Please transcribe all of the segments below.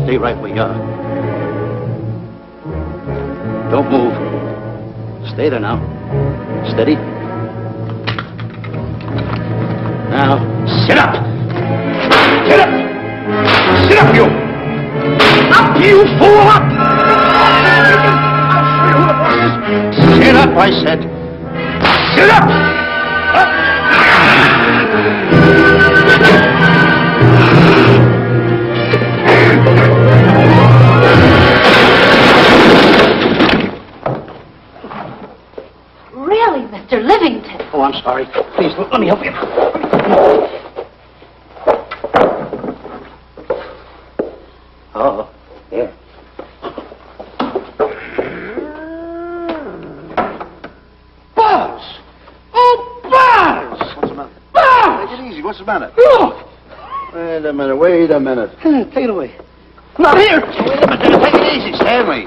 Stay right where you are. Don't move. Stay there now. Steady. Now, sit up! Sit up! Sit up, you! Up, you fool! Up! I'll show you who the boss is. Sit up, I said. Sit up! Up! Really, Mr. Livington? Oh, I'm sorry. Please, let me help you. Oh, here. Buzz! Oh, Buzz! What's the matter? Buzz! Take it easy. What's the matter? Look! Wait a minute. Wait a minute. Take it away. Not here! Wait a minute. Take it easy, Stanley.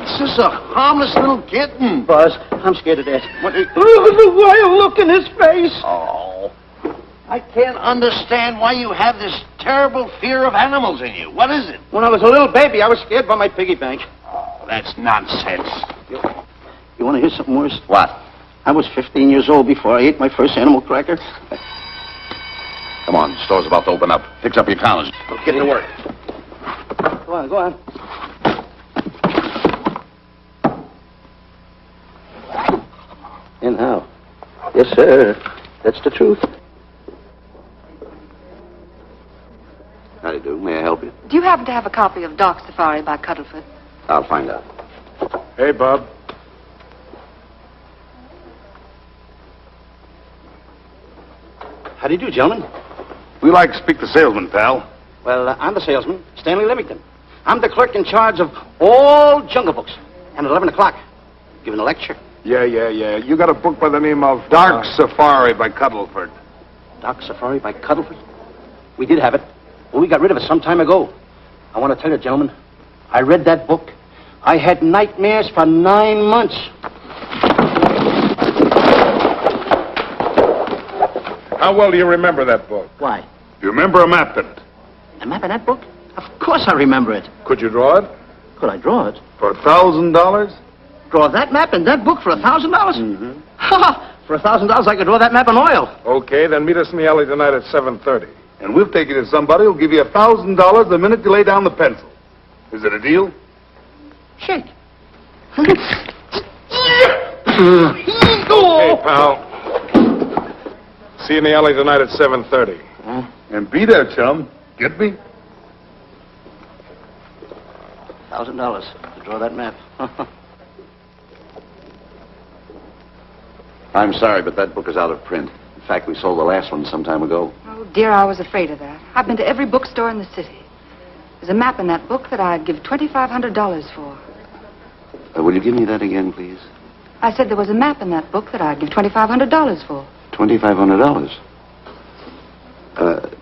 It's just a harmless little kitten. Buzz, I'm scared to death. What? Look at the wild look in his face. Oh. I can't understand why you have this terrible fear of animals in you. What is it? When I was a little baby, I was scared by my piggy bank. Oh, that's nonsense. You want to hear something worse? What? I was 15 years old before I ate my first animal cracker. Come on, the store's about to open up. Fix up your counters. Let's get to work. Go on, go on. And how? Yes, sir. That's the truth. How do you do? May I help you? Do you happen to have a copy of Doc Safari by Cuddlefoot? I'll find out. Hey, Bob. How do you do, gentlemen? We like to speak to salesman, pal. Well, I'm the salesman, Stanley Livington. I'm the clerk in charge of all Jungle Books. And at 11 o'clock, giving a lecture. Yeah. You got a book by the name of Dark Safari by Cuddleford. Doc Safari by Cuddlefoot? We did have it. Well, we got rid of it some time ago. I want to tell you, gentlemen, I read that book. I had nightmares for 9 months. How well do you remember that book? Why? Do you remember a map in it? A map in that book? Of course I remember it. Could you draw it? Could I draw it? For $1,000? Draw that map in that book for $1,000? Mm-hmm. Ha! For $1,000, I could draw that map in oil. Okay, then meet us in the alley tonight at 7:30. And we'll take you to somebody who'll give you $1,000 the minute you lay down the pencil. Is it a deal? Shake. Okay, pal. See you in the alley tonight at 7:30. And be there, chum. Get me? $1,000 to draw that map. I'm sorry, but that book is out of print. In fact, we sold the last one some time ago. Oh, dear, I was afraid of that. I've been to every bookstore in the city. There's a map in that book that I'd give $2,500 for. Will you give me that again, please? I said there was a map in that book that I'd give $2,500 for. $2,500.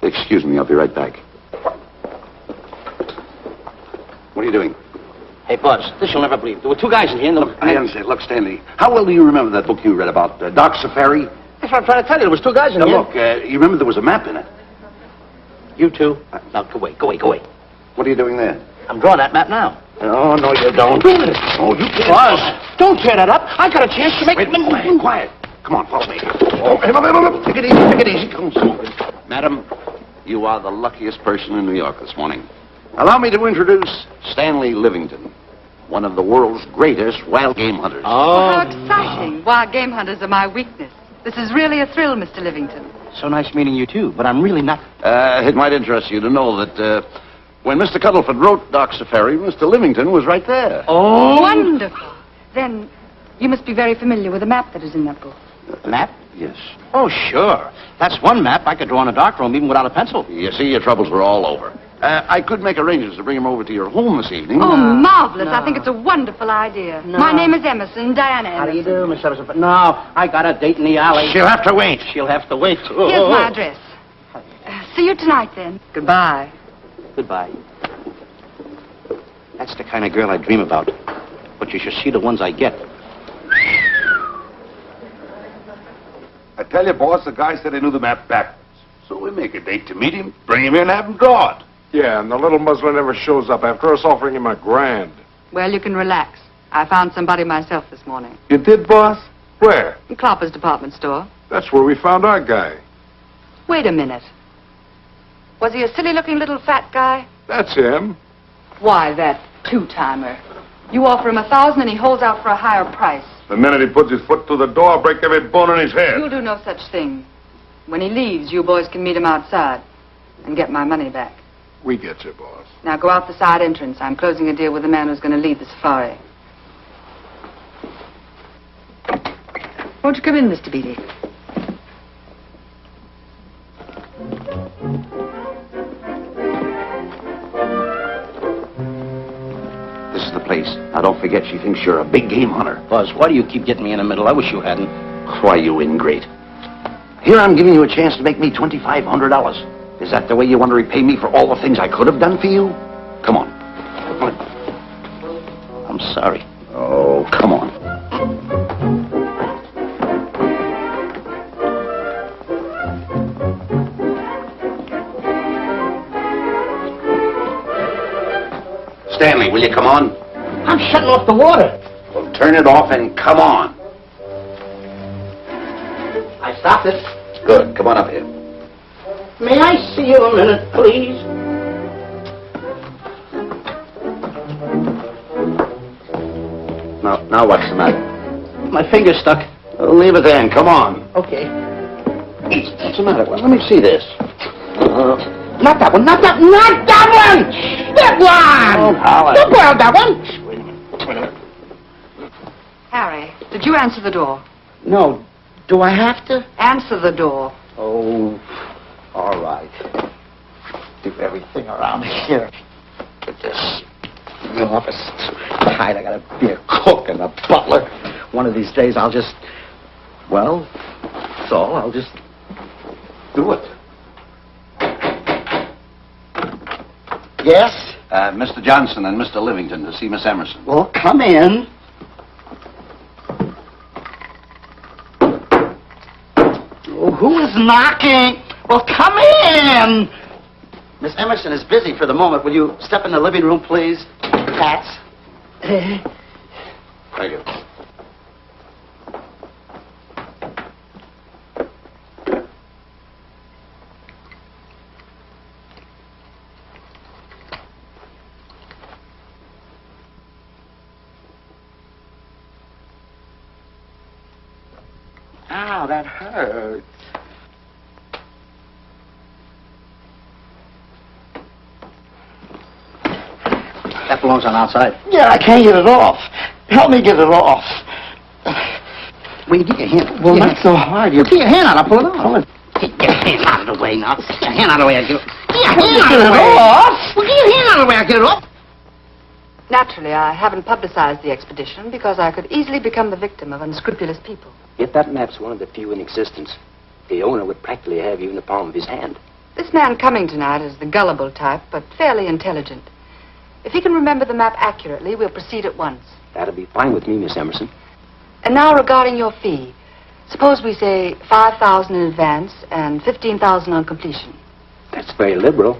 Excuse me, I'll be right back. What are you doing? Hey, Buzz, this you'll never believe. There were two guys in here. Look, I understand. Look, Stanley, how well do you remember that book you read about Doc Safari? That's what I'm trying to tell you. There was two guys in Now, here. look, you remember there was a map in it. You two. Now, go away. What are you doing there? I'm drawing that map now. Oh, no, you don't. Oh, you can't. Buzz, don't tear that up. I got a chance to make... Wait, quiet. Come on, follow me. Oh, take it easy, take it easy. Come on. Madam, you are the luckiest person in New York this morning. Allow me to introduce Stanley Livington, one of the world's greatest wild game hunters. Oh, how exciting. Wild game hunters are my weakness. This is really a thrill, Mr. Livington. So nice meeting you, too, but I'm really not... It might interest you to know that when Mr. Cuddleford wrote Doc Safari, Mr. Livington was right there. Oh! Wonderful. Then you must be very familiar with the map that is in that book. Map? Yes. Oh, sure. That's one map I could draw in a darkroom even without a pencil. You see, your troubles were all over. I could make arrangements to bring him over to your home this evening. Oh, marvelous. I think it's a wonderful idea. My name is Emerson, Diana Emerson. How do you do, Miss Emerson? But no, I got a date in the alley. She'll have to wait. She'll have to wait. Here's my address. See you tonight, then. Goodbye. Goodbye. That's the kind of girl I dream about. But you should see the ones I get. I tell you, boss, the guy said he knew the map backwards. So we make a date to meet him, bring him in, have him draw it. Yeah, and the little muzzler never shows up after us offering him $1,000. Well, you can relax. I found somebody myself this morning. You did, boss? Where? In Clopper's department store. That's where we found our guy. Wait a minute. Was he a silly-looking little fat guy? That's him. Why, that two-timer. You offer him $1,000 and he holds out for a higher price. The minute he puts his foot through the door, I'll break every bone in his head. You'll do no such thing. When he leaves, you boys can meet him outside and get my money back. We get you, boss. Now go out the side entrance. I'm closing a deal with the man who's going to lead the safari. Won't you come in, Mr. Beatty? This is the place. Now, don't forget, she thinks you're a big game hunter. Buzz, why do you keep getting me in the middle? I wish you hadn't. Why, you ingrate. Here I'm giving you a chance to make me $2,500. Is that the way you want to repay me for all the things I could have done for you? Come on. I'm sorry. Oh, come on. Stanley, will you come on? I'm shutting off the water. Well, turn it off and come on. I stopped it. Good. Come on up here. May I see you a minute, please? Now what's the matter? My finger's stuck. Leave it then. Come on. Okay. What's the matter? Well, let me see this. Not that one, not that one! That one! Oh, Howard. Don't grab that one! Wait a minute. Harry, did you answer the door? No. Do I have to? Answer the door. Oh, all right. Do everything around here. Get this. The office is too tight. I gotta be a cook and a butler. One of these days I'll just... Well, that's all. I'll just do it. Yes? Mr. Johnson and Mr. Livington to see Miss Emerson. Well, come in. Oh, who is knocking? Well, come in. Miss Emerson is busy for the moment. Will you step in the living room, please? Cats. Thank you. Ow, that hurts. That belongs on outside. Yeah, I can't get it off. Help me get it off. Will you get your hand? Well, not so hard. You get your hand out. I'll pull it off. Get your hand out of the way now. Get your hand out of the way. I'll get it. Get your hand out of the way. Off. Well, get your hand out of the way. I'll get it off. Naturally, I haven't publicized the expedition because I could easily become the victim of unscrupulous people. Yet that map's one of the few in existence. The owner would practically have you in the palm of his hand. This man coming tonight is the gullible type, but fairly intelligent. If he can remember the map accurately, we'll proceed at once. That'll be fine with me, Miss Emerson. And now regarding your fee. Suppose we say $5,000 in advance and $15,000 on completion. That's very liberal.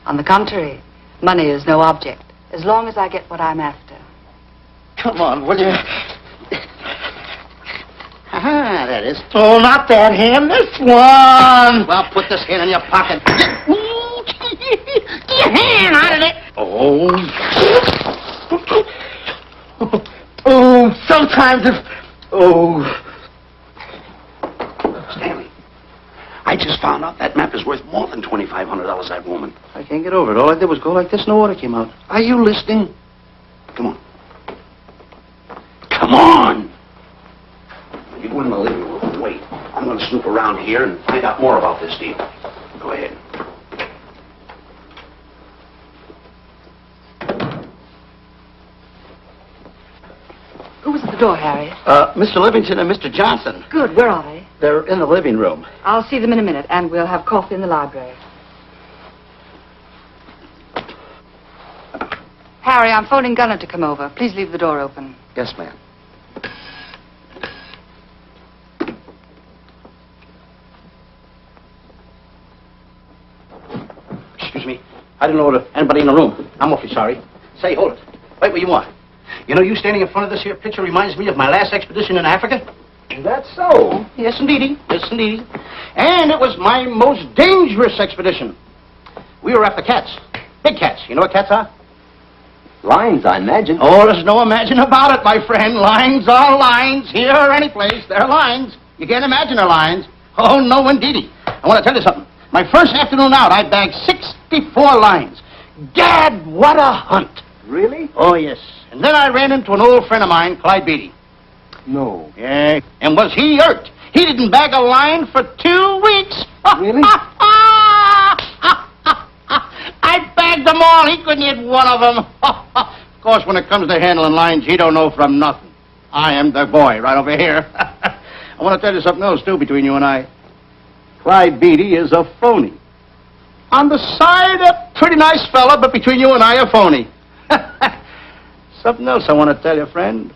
On the contrary, money is no object. as long as I get what I'm after. Come on, will you? Ah, that is. Oh, not that hand, this one. Well, put this hand in your pocket. Get your hand out of it. Oh. Oh, sometimes if... Oh. Stanley, I just found out that map is worth more than $2,500, that woman. I can't get over it. All I did was go like this and the water came out. Are you listening? Come on. Come on! You go in the living room and wait. I'm going to snoop around here and find out more about this deal. Go ahead. Who was at the door, Harry? Mr. Livingston and Mr. Johnson. Good. Where are they? They're in the living room. I'll see them in a minute, and we'll have coffee in the library. Harry, I'm phoning Gunner to come over. Please leave the door open. Yes, ma'am. Excuse me. I didn't know anybody in the room. I'm awfully sorry. Say, hold it. Wait where you are. You know, you standing in front of this here picture reminds me of my last expedition in Africa. Is that so? Yes, indeedy. Yes, indeedy. And it was my most dangerous expedition. We were after cats. Big cats. You know what cats are? Lions, I imagine. Oh, there's no imagine about it, my friend. Lions are lions. Here or any place, they're lions. You can't imagine they're lions. Oh, no, indeedy. I want to tell you something. My first afternoon out, I bagged 64 lions. Gad, what a hunt. Really? Oh, yes. And then I ran into an old friend of mine, Clyde Beatty. No. Yeah. And was he hurt? He didn't bag a lion for 2 weeks. Really? I bagged them all. He couldn't hit one of them. Of course, when it comes to handling lions, he don't know from nothing. I am the boy right over here. I want to tell you something else, too, between you and I. Clyde Beatty is a phony. On the side, a pretty nice fella, but between you and I, a phony. Something else I want to tell you, friend.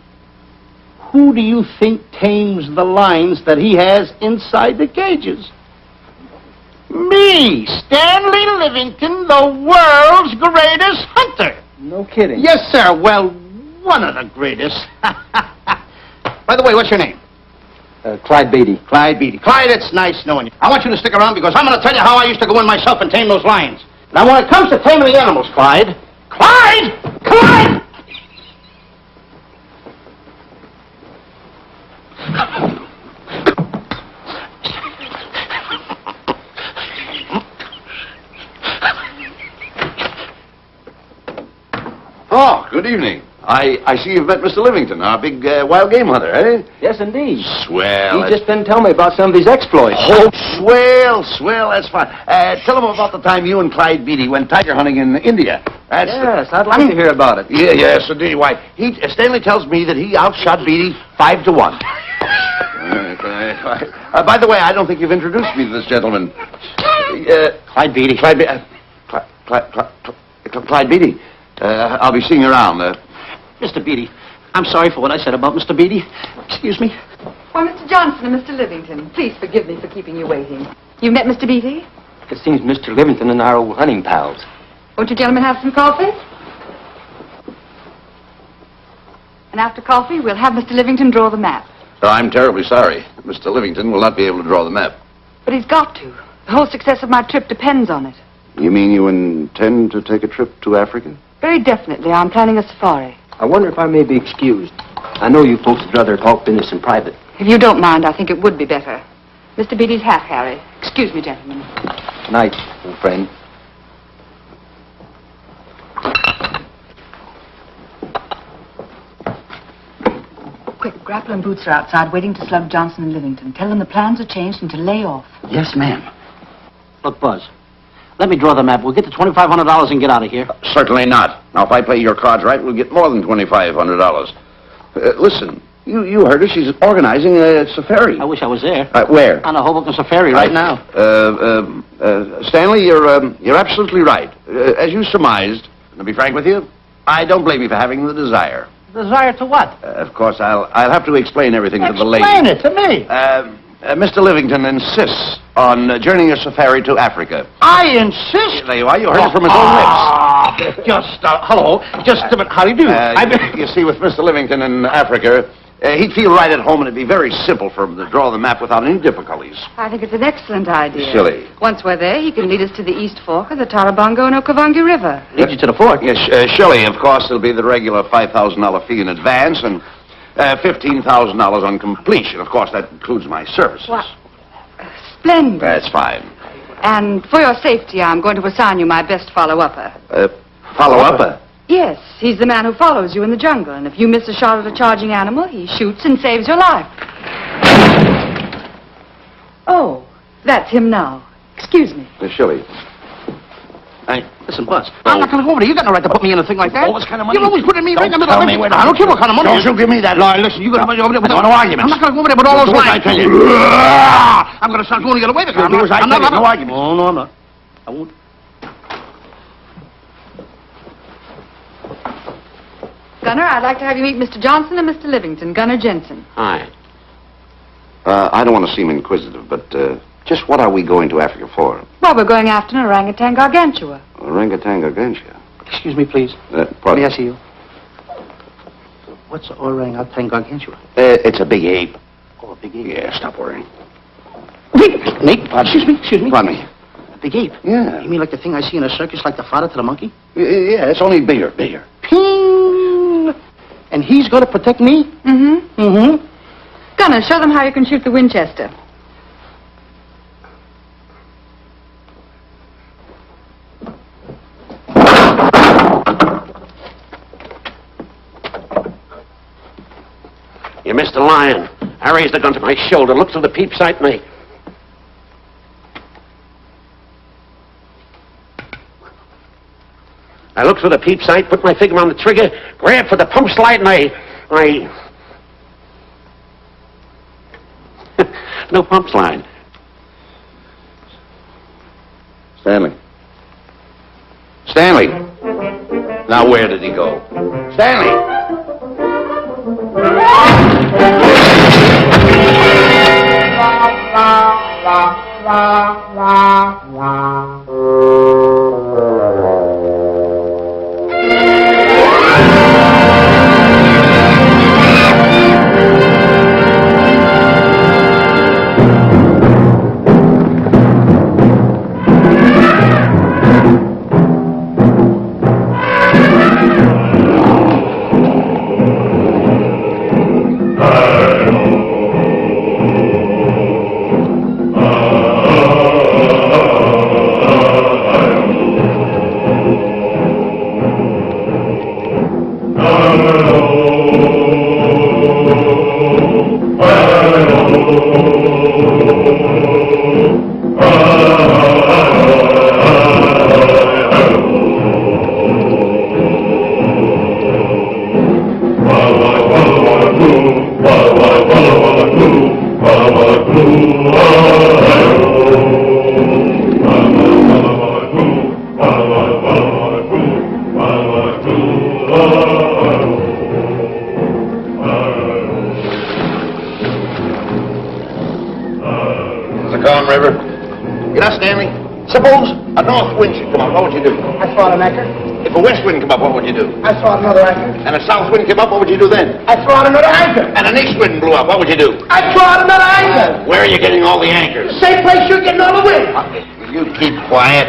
Who do you think tames the lions that he has inside the cages? Me, Stanley Livington, the world's greatest hunter. No kidding. Yes, sir. Well, one of the greatest. By the way, what's your name? Clyde Beatty. Clyde Beatty. Clyde, it's nice knowing you. I want you to stick around because I'm going to tell you how I used to go in myself and tame those lions. Now, when it comes to taming the animals, Clyde... Clyde! Clyde! Oh, good evening. I see you've met Mr. Livington, our big wild game hunter, eh? Yes, indeed. Swell. He just been telling me about some of his exploits. Oh, swell, that's fine. Tell him about the time you and Clyde Beatty went tiger hunting in India. Yes, I'd like to hear about it. Yeah, yes, indeed. Why, Stanley tells me that he outshot Beatty 5-1. By the way, I don't think you've introduced me to this gentleman. Clyde Beatty. Clyde Beatty. I'll be seeing you around. Mr. Beatty, I'm sorry for what I said about Mr. Beatty. Excuse me. Why, Mr. Johnson and Mr. Livington, please forgive me for keeping you waiting. You've met Mr. Beatty? It seems Mr. Livington and I are old hunting pals. Won't you gentlemen have some coffee? And after coffee, we'll have Mr. Livington draw the map. I'm terribly sorry. Mr. Livington will not be able to draw the map. But he's got to. The whole success of my trip depends on it. You mean you intend to take a trip to Africa? Very definitely. I'm planning a safari. I wonder if I may be excused. I know you folks would rather talk business in private. If you don't mind, I think it would be better. Mr. Beatty's hat, Harry. Excuse me, gentlemen. Night, old friend. Quick, Grapple and Boots are outside waiting to slug Johnson and Livington. Tell them the plans are changed and to lay off. Yes, ma'am. Look, Buzz, let me draw the map. We'll get the $2,500 and get out of here. Certainly not. Now, if I play your cards right, we'll get more than $2,500. Listen, you heard her. She's organizing a safari. I wish I was there. Where? On a Hoboken safari right now. Stanley, you're absolutely right. As you surmised, to be frank with you, I don't blame you for having the desire. Desire to what? Of course, I'll have to explain everything to the lady. Explain it to me. Mr. Livington insists on journeying a safari to Africa. I insist. There you are. You heard it from his own lips. Hello. Just a minute. How do you do? You see, with Mr. Livington in Africa, he'd feel right at home, and it'd be very simple for him to draw the map without any difficulties. I think it's an excellent idea. Silly. Once we're there, he can lead us to the East Fork of the Tarabongo and Okavango River. Lead you to the fork? Yes, Shelley, of course, there'll be the regular $5,000 fee in advance and $15,000 on completion. Of course, that includes my services. What? Splendid. That's fine. And for your safety, I'm going to assign you my best follow-upper. Follow-upper? Yes, he's the man who follows you in the jungle, and if you miss a shot at a charging animal, he shoots and saves your life. Oh, that's him now. Excuse me. Shelley. Listen, Buzz, I'm not going to go over there. You got no right to put me in a thing like that. Oh, what kind of money? You're always putting me right in the middle Tell of me it. where I don't care what kind of money. Don't you give me that. No, listen, you're going to over there with no arguments. I'm not going to go over there with all those Do as lines. I tell you. I'm going to start doing to get away with it. Do as I tell you. No arguments. Oh, no, I'm not. I won't. Gunner, I'd like to have you meet Mr. Johnson and Mr. Livington, Gunner Jensen. Hi. I don't want to seem inquisitive, but just what are we going to Africa for? Well, we're going after an orangutan gargantua. Orangutan gargantua. Excuse me, please. Pardon? May I see you? What's orangutan gargantua? It's a big ape. Oh, a big ape. Yeah, stop worrying. Nate, excuse me. Pardon me. A big ape? Yeah. You mean like the thing I see in a circus, like the father to the monkey? Yeah, it's only bigger. Ping! And he's going to protect me? Mm-hmm. Mm-hmm. Gunner, show them how you can shoot the Winchester. You missed a lion. I raised the gun to my shoulder, looked through the peep sight, and I looked through the peep sight, put my finger on the trigger, grabbed for the pump slide, and I... No pump slide. Stanley. Now, where did he go? Stanley! Suppose a north wind should come up, what would you do? I throw out an anchor. If a west wind come up, what would you do? I throw out another anchor. And a south wind came up, what would you do then? I throw out another anchor. And an east wind blew up, what would you do? I throw out another anchor. Where are you getting all the anchors? Same place you're getting all the wind. You keep quiet.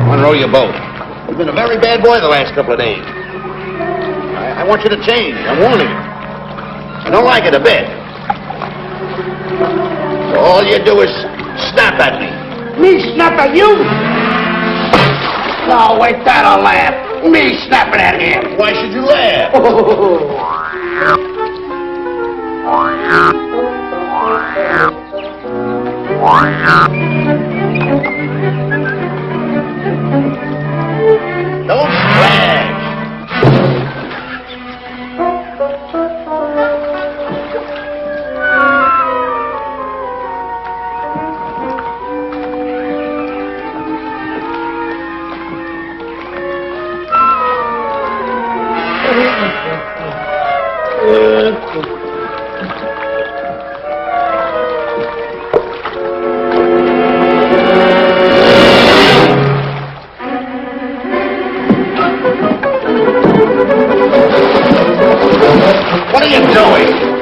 I want to row your boat. You've been a very bad boy the last couple of days. I want you to change. I'm warning you. I don't like it a bit. So all you do is snap at me. Me snap at you? No, wait, that'll laugh. Me snapping at him. Why should you laugh? Don't splash. you doing?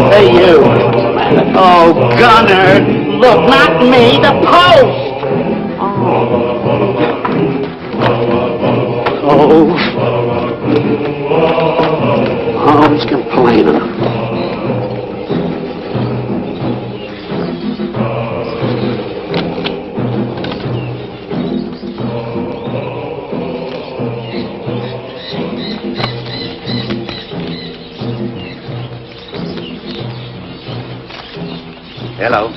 Hey, you. Oh, Gunner. Look, not me, the post. Oh, he's complaining. Hello.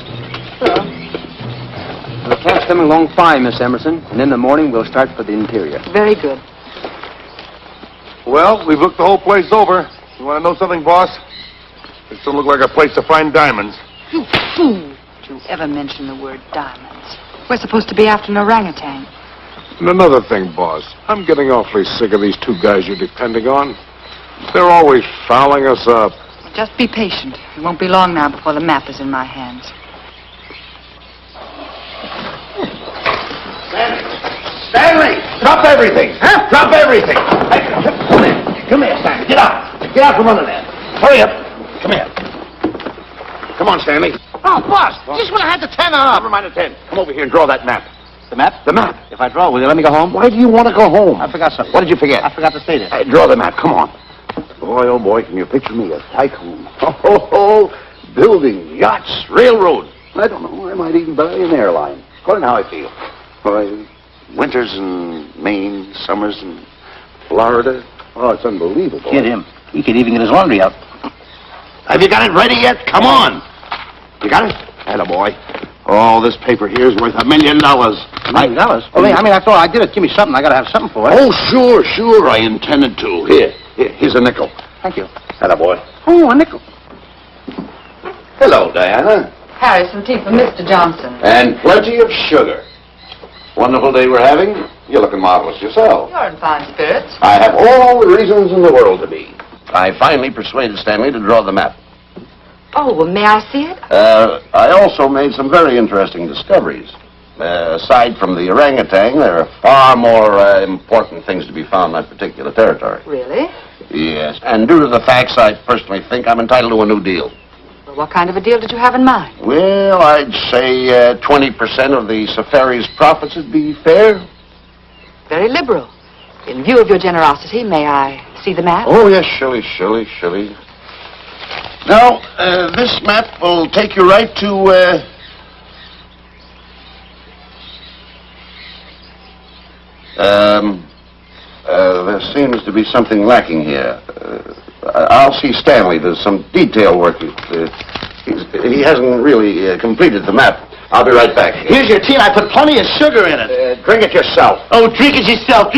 The camp's coming along fine, Miss Emerson. And in the morning, we'll start for the interior. Very good. Well, we've looked the whole place over. You want to know something, boss? It doesn't look like a place to find diamonds. You fool! Don't you ever mention the word diamonds. We're supposed to be after an orangutan. And another thing, boss. I'm getting awfully sick of these two guys you're depending on. They're always fouling us up. Just be patient. It won't be long now before the map is in my hands. Stanley! Drop everything! Huh? Drop everything! Hey, come here. Come here, Stanley. Get out. Get out from under there. Hurry up. Come here. Come on, Stanley. Oh, boss, just when I had the 10 up. Never mind the 10. Come over here and draw that map. The map? The map. If I draw, will you let me go home? Why do you want to go home? I forgot something. What did you forget? I forgot to say this. Hey, draw the map. Come on. Boy, oh boy, can you picture me a tycoon? Oh, building yachts, railroads. I don't know. I might even buy an airline. According to how I feel. Boy, winters in Maine, summers in Florida. Oh, it's unbelievable. Get him. He could even get his laundry out. Have you got it ready yet? Come on. You got it? Attaboy. Oh, this paper here is worth $1 million. $1 million? Well, I mean, after all I did it, give me something. I got to have something for it. Oh, sure. I intended to. Here's a nickel. Thank you. Attaboy. Oh, a nickel. Hello, Diana. Harry, some tea for Mr. Johnson. And plenty of sugar. Wonderful day we're having. You're looking marvelous yourself. You're in fine spirits. I have all the reasons in the world to be. I finally persuaded Stanley to draw the map. Oh, well, may I see it? I also made some very interesting discoveries. Aside from the orangutan, there are far more important things to be found in that particular territory. Really? Yes. And due to the facts, I personally think I'm entitled to a new deal. Well, what kind of a deal did you have in mind? Well, I'd say 20% of the safari's profits would be fair. Very liberal. In view of your generosity, may I see the map? Oh, yes, surely. Now, this map will take you right to, there seems to be something lacking here. I'll see Stanley. There's some detail work. He hasn't really completed the map. I'll be right back. Here's your tea, and I put plenty of sugar in it. Drink it yourself. Oh, drink it yourself.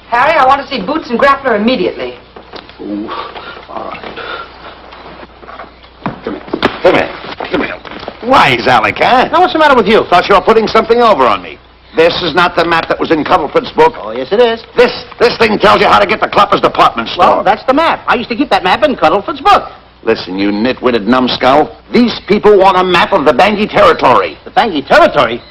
Harry, I want to see Boots and Grappler immediately. Ooh, all right. Come here. Wise, Alec, huh? Now, what's the matter with you? Thought you were putting something over on me. This is not the map that was in Cuddlefoot's book. Oh, yes, it is. This thing tells you how to get to Cloppers department store. Well, that's the map. I used to keep that map in Cuddlefoot's book. Listen, you nitwitted numbskull. These people want a map of the Bangui territory. The Bangui territory?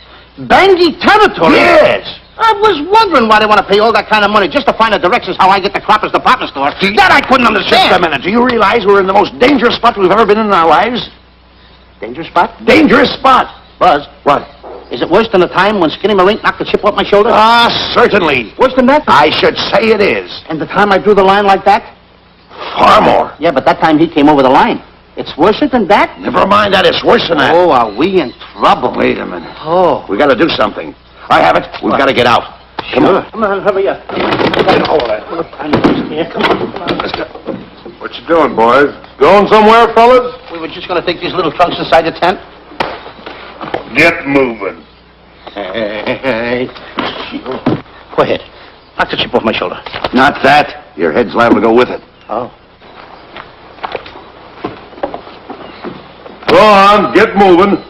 Bangui territory? Yes. I was wondering why they want to pay all that kind of money just to find the directions how I get to Cloppers department store. That I couldn't understand. Just a minute. Do you realize we're in the most dangerous spot we've ever been in our lives? Dangerous spot? Dangerous spot. Buzz. What? Is it worse than the time when Skinny Marink knocked the chip off my shoulder? Ah, certainly. Worse than that? I should say it is. And the time I drew the line like that? Far more. Yeah, but that time he came over the line. It's worse than that? Never mind that. It's worse than that. Oh, are we in trouble? Wait a minute. Oh. We got to do something. I have it. We've got to get out. Come on. Come on, hurry up. Get hold of that. Come on. Let's go. What you doing, boys? Going somewhere, fellas? We were just going to take these little trunks inside the tent. Get moving. Hey. Go ahead. Knock the chip off my shoulder. Not that. Your head's liable to go with it. Oh. Go on, get moving.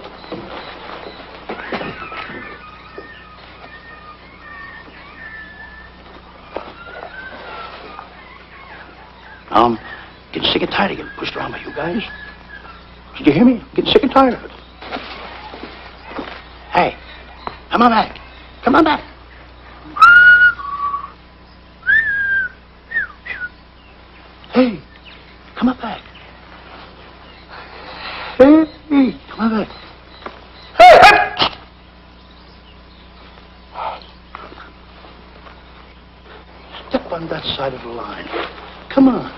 Getting sick and tired of getting pushed around by you guys. Did you hear me? Getting sick and tired of it. Hey, come on back. Come on back. Hey, come on back. Hey, come on back. Hey, hey! Step on that side of the line. Come on.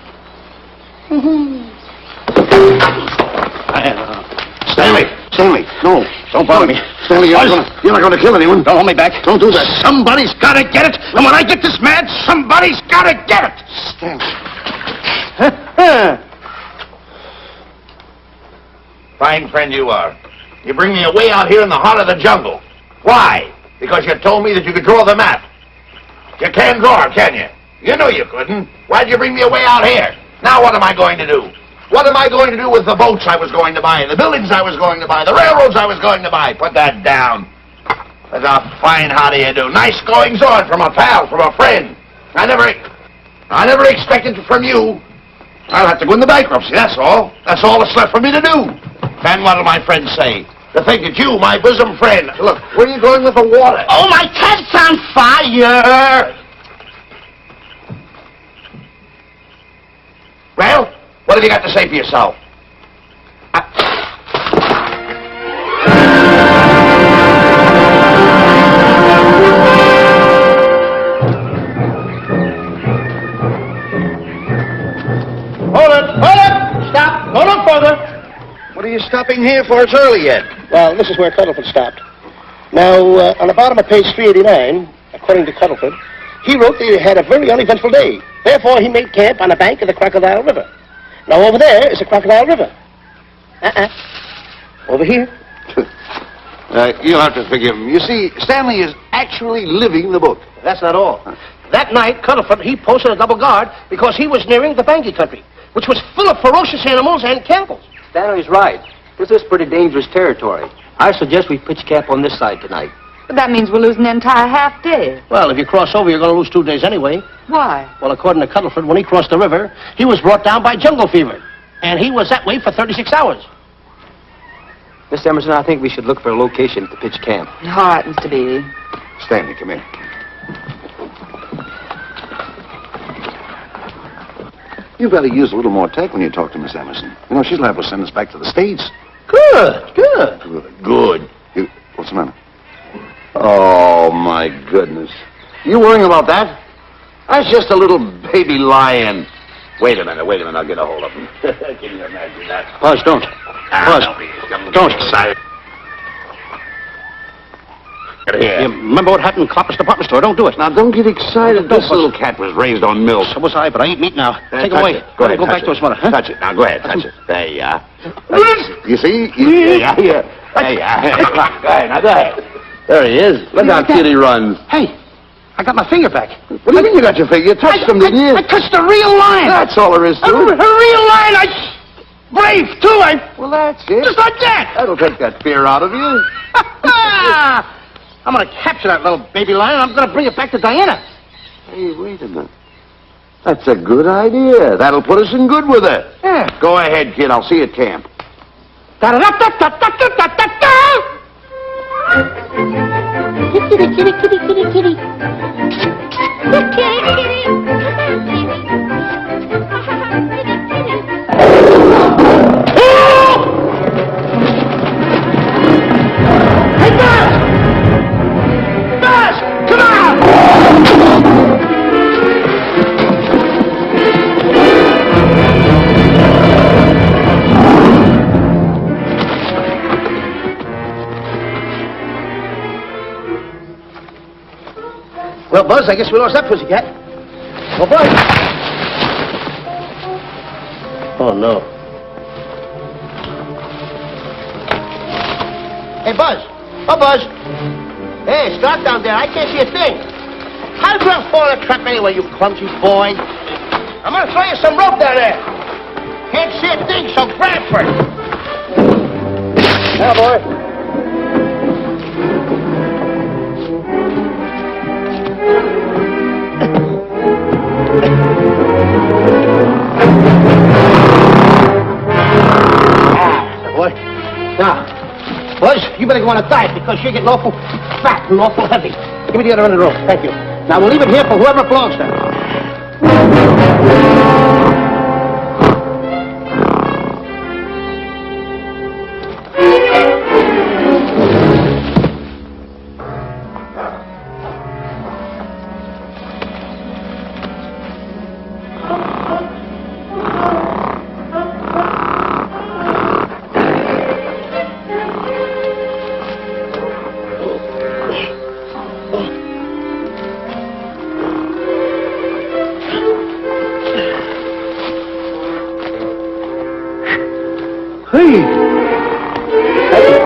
Stanley, no. Don't bother me. Stanley, you're not going to kill anyone. Don't hold me back. Don't do that. Somebody's got to get it. And when I get this mad, somebody's got to get it. Stanley. Fine friend you are. You bring me away out here in the heart of the jungle. Why? Because you told me that you could draw the map. You can't draw, can you? You know you couldn't. Why'd you bring me away out here? Now what am I going to do? What am I going to do with the boats I was going to buy, the buildings I was going to buy, the railroads I was going to buy? Put that down. That's a fine how do you do. Nice goings on from a pal, from a friend. I never expected it from you. I'll have to go into bankruptcy, that's all. That's all that's left for me to do. And what'll my friends say? To think that you, my bosom friend... Look, where are you going with the water? Oh, my tent's on fire! Well, what have you got to say for yourself? Hold it! Stop! Go no further! What are you stopping here for? It's early yet. Well, this is where Cuddlefoot stopped. Now, on the bottom of page 389, according to Cuddlefoot, he wrote that he had a very uneventful day. Therefore, he made camp on the bank of the Crocodile River. Now, over there is the Crocodile River. Over here. You'll have to forgive him. You see, Stanley is actually living the book. That's not all. That night, Cuddlefoot, he posted a double guard because he was nearing the Bangi country, which was full of ferocious animals and cannibals. Stanley's right. This is pretty dangerous territory. I suggest we pitch camp on this side tonight. But that means we're losing an entire half day. Well, if you cross over, you're going to lose 2 days anyway. Why? Well, according to Cuddlefoot, when he crossed the river, he was brought down by jungle fever. And he was that way for 36 hours. Miss Emerson, I think we should look for a location to pitch camp. All right, Mr. Beatty. Stanley, come here. You better use a little more tact when you talk to Miss Emerson. You know, she's liable to send us back to the States. Good. Good. What's the matter? Oh, my goodness. You worrying about that? That's just a little baby lion. Wait a minute, I'll get a hold of him. Can you imagine that? Buzz, don't. Buzz, don't. Excited. You remember what happened in Copper's department store? Don't do it. Now, don't get excited. This little cat was raised on milk. So was I, but I ain't meat now. Take him Touch away. it. Go ahead, Go touch back to it. his mother. Huh? Touch it. Now, go ahead, touch it. There you are. You see? Yeah. There you are. Go ahead, now, go ahead. There he is. Look how cute he runs. Hey, I got my finger back. What do you mean you got your finger? You touched him, didn't you? I touched a real lion. That's all there is to A it. real lion. Brave, too. Well, that's it. Just like that. That'll take that fear out of you. I'm going to capture that little baby lion. I'm going to bring it back to Diana. Hey, wait a minute. That's a good idea. That'll put us in good with her. Yeah. Go ahead, kid. I'll see you at camp. Kitty, kitty, kitty, kitty, kitty. Look, kitty, kitty. Kitty, Hey, Buzz! Buzz! Come on! Well, Buzz, I guess we lost that pussycat. Well, Buzz. Oh, no. Hey, Buzz. Oh, Buzz. Hey, it's dark down there. I can't see a thing. How did you fall in the trap anyway, you clumsy boy? I'm going to throw you some rope down there. Can't see a thing, so grab for it. Now, boy. Boy. Now, Buzz, you better go on a diet because you're getting awful fat and awful heavy. Give me the other end of the rope. Thank you. Now, we'll leave it here for whoever belongs to it. Hey!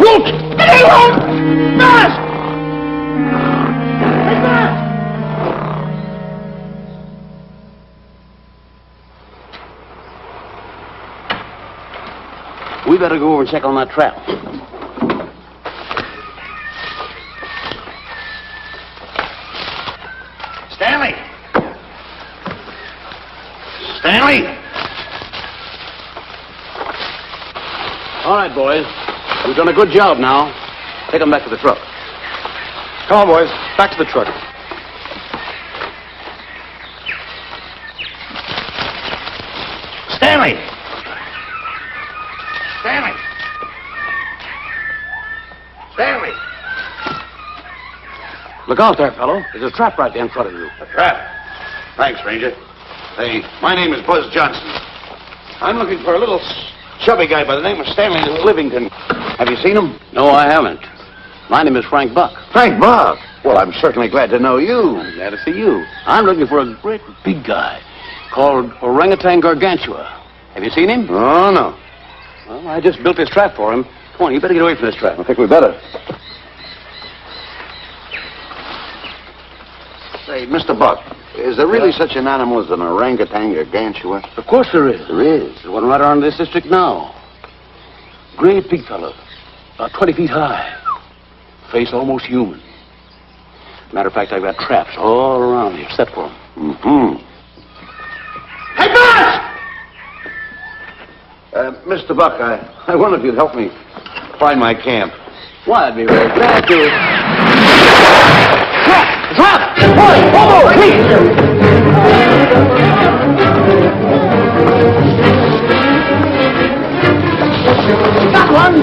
Look! Get along! Fast! Hey, fast! We better go over and check on that trap. Stanley! Stanley! All right, boys. You've done a good job now. Take them back to the truck. Come on, boys. Back to the truck. Stanley! Stanley! Stanley! Look out there, fellow. There's a trap right there in front of you. A trap? Thanks, Ranger. Hey, my name is Buzz Johnson. I'm looking for a little chubby guy by the name of Stanley Livington. Have you seen him? No, I haven't. My name is Frank Buck. Frank Buck? Well, I'm certainly glad to know you. I'm glad to see you. I'm looking for a great big guy called Orangutan Gargantua. Have you seen him? Oh, no. Well, I just built this trap for him. Come on, you better get away from this trap. I think we better. Say, Mr. Buck, is there really such an animal as an orangutan gargantua? Of course there is. There is. There's one right around this district now. Great big fellow. About 20 feet high. Face almost human. Matter of fact, I've got traps all around here set for him. Mm-hmm. Hey, Buzz! Mr. Buck, I wonder if you'd help me find my camp. Why, I'd be very glad to. Trap! Trap! Boy! Whoa! Please! Got one!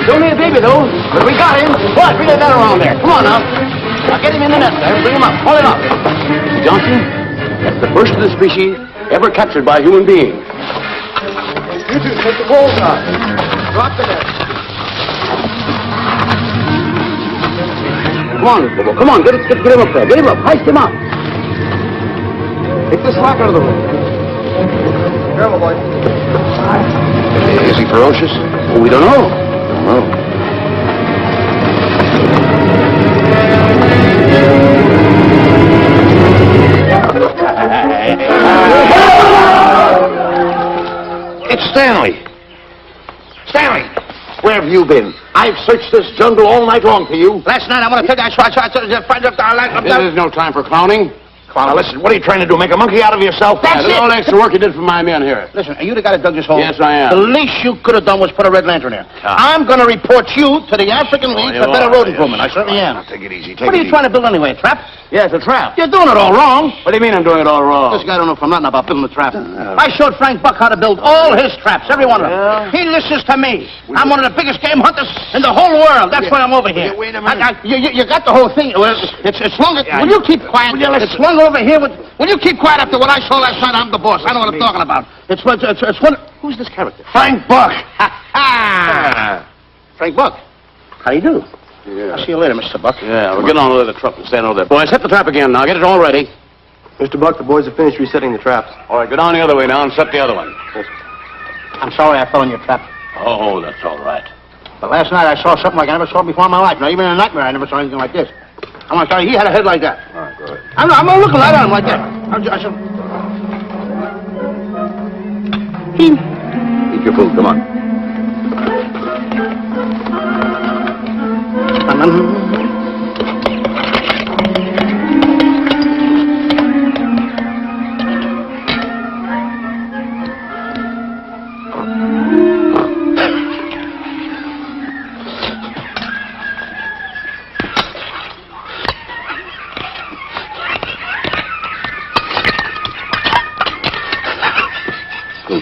He's only a baby, though. But we got him. What? Bring that net around there. Come on, now. Now get him in the net there. Bring him up. Haul him up. Johnson, that's the first of the species ever captured by a human being. You two take the balls out. Drop the net. Come on, Bobo. Come on. Get him up there. Get him up. Heist him up. Take the slack out of the way. Careful, boy. Is he ferocious? Oh, we don't know. Don't know. It's Stanley. Stanley, where have you been? I've searched this jungle all night long for you. Last night, I want to take that shot. This is no time for clowning. Now, listen, what are you trying to do? Make a monkey out of yourself? That's it. All the extra work you did for my men here. Listen, are you the guy that dug this hole? Yes, I am. The least you could have done was put a red lantern there. I'm going to report you to the African League for better road improvement. I certainly am. Now, take it easy. What are you trying to build anyway, a trap? Yes, a trap. You're doing it all wrong. What do you mean I'm doing it all wrong? This guy don't know from nothing about building a trap. I showed Frank Buck how to build all his traps, every one of them. He listens to me. I'm one of the biggest game hunters in the whole world. That's why I'm over here. Wait a minute. You got the whole thing. Well, it's longer. Will you keep quiet? It's slung over here. Will you keep quiet after what I saw last night? I'm the boss. I know what I'm talking about. It's one. Who's this character? Frank Buck. Frank Buck. How do you do? Yeah. I'll see you later, Mr. Buck. Yeah, we'll get on with the truck and stand over there. Boys, set the trap again now. Get it all ready. Mr. Buck, the boys have finished resetting the traps. All right, go down the other way now and set the other one. I'm sorry I fell in your trap. Oh, that's all right. But last night I saw something like I never saw before in my life. Not even in a nightmare I never saw anything like this. I'm going to tell you, he had a head like that. All right, go ahead. I'm going to look right at him like that. Eat your food, come on.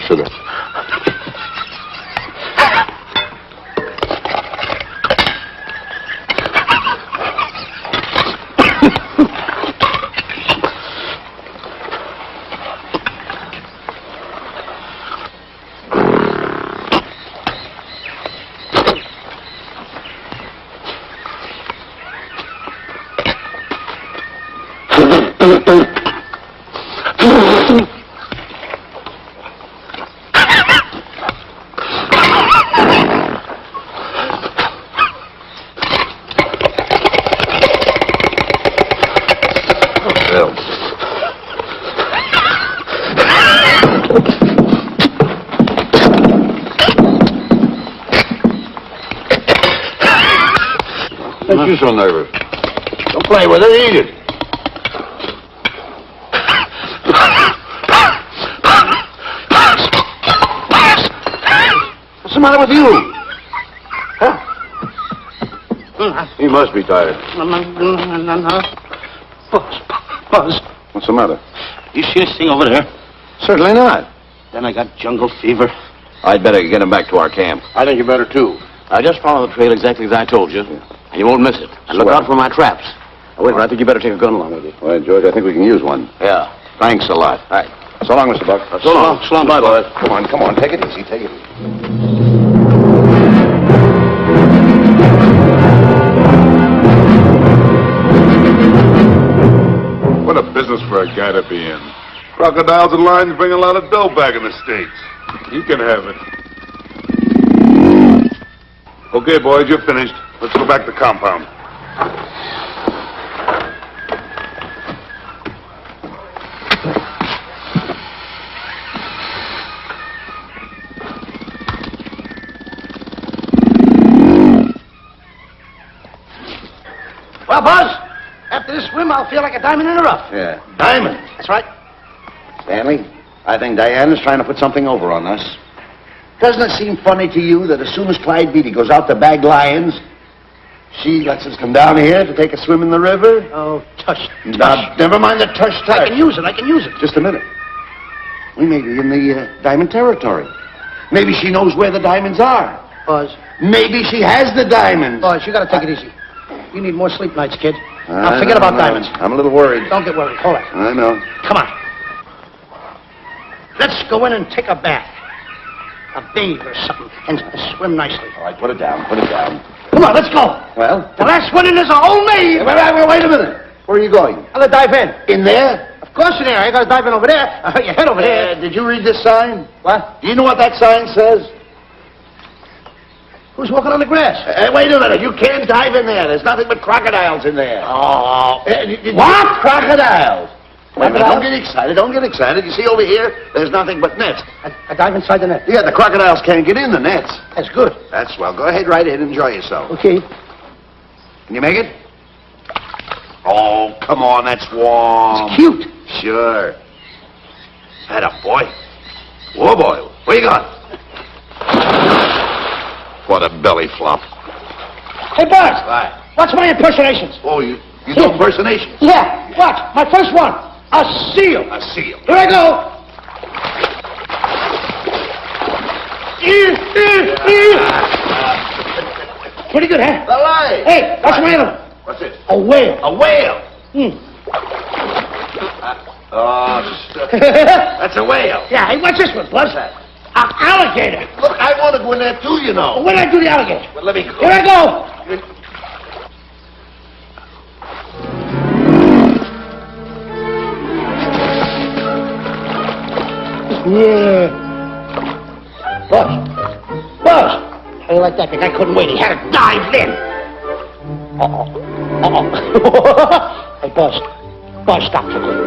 Sugar. Don't you so nervous. Don't play with it, eat it. What's the matter with you? Huh? He must be tired. Buzz. What's the matter? You see this thing over there? Certainly not. Then I got jungle fever. I'd better get him back to our camp. I think you better, too. I just follow the trail exactly as I told you, and you won't miss it. And look out for my traps. Now, wait, I think you better take a gun along with you. All right, George, I think we can use one. Yeah. Thanks a lot. All right. So long, Mr. Buck. So long. So long, bye, boys. Come on. Take it easy. Take it easy. What a business for a guy to be in. Crocodiles and lions bring a lot of dough back in the States. You can have it. Okay, boys, you're finished. Let's go back to the compound. Well, Buzz, after this swim, I'll feel like a diamond in the rough. Yeah. Diamond. That's right. Stanley, I think Diana's trying to put something over on us. Doesn't it seem funny to you that as soon as Clyde Beatty goes out to bag lions, she lets us come down here to take a swim in the river? Oh, tush. Now, never mind the tush. I can use it. Just a minute. We may be in the diamond territory. Maybe she knows where the diamonds are. Buzz. Maybe she has the diamonds. Buzz, you gotta take it easy. You need more sleep nights, kid. Now, forget about diamonds. I'm a little worried. Don't get worried. Hold it. I know. Come on. Let's go in and take a bath. A bathe or something, and swim nicely. All right, put it down. Put it down. Come on, let's go. Well? The last one in is a whole name. Wait a minute. Where are you going? I'm gonna dive in. In there? Of course in there. I gotta dive in over there. Your head over there. Did you read this sign? What? Do you know what that sign says? Who's walking on the grass? Wait a minute. You can't dive in there. There's nothing but crocodiles in there. Oh. What? Crocodiles? Wait a minute. Don't get excited. You see over here, there's nothing but nets. I dive inside the net. Yeah, the crocodiles can't get in the nets. That's good. That's swell. Go ahead right in. Enjoy yourself. Okay. Can you make it? Oh, come on. That's warm. It's cute. Sure. Atta boy. Whoa, boy. Where you going? What a belly flop. Hey, Buzz. Right. Watch my impersonations. Oh, you do impersonations? Yeah. Watch. My first one. A seal. A seal. Here I go. Pretty good, huh? The light. Hey, watch my other one. What's it? A whale. A whale. That's a whale. Yeah, hey, watch this one, Buzz. An alligator. Look, I want to go in there too, you know. When did I do the alligator? Well, let me go. Here I go. Yeah. Buzz! How you like that? The guy couldn't wait. He had to dive in. Hey, Buzz, stop tickling.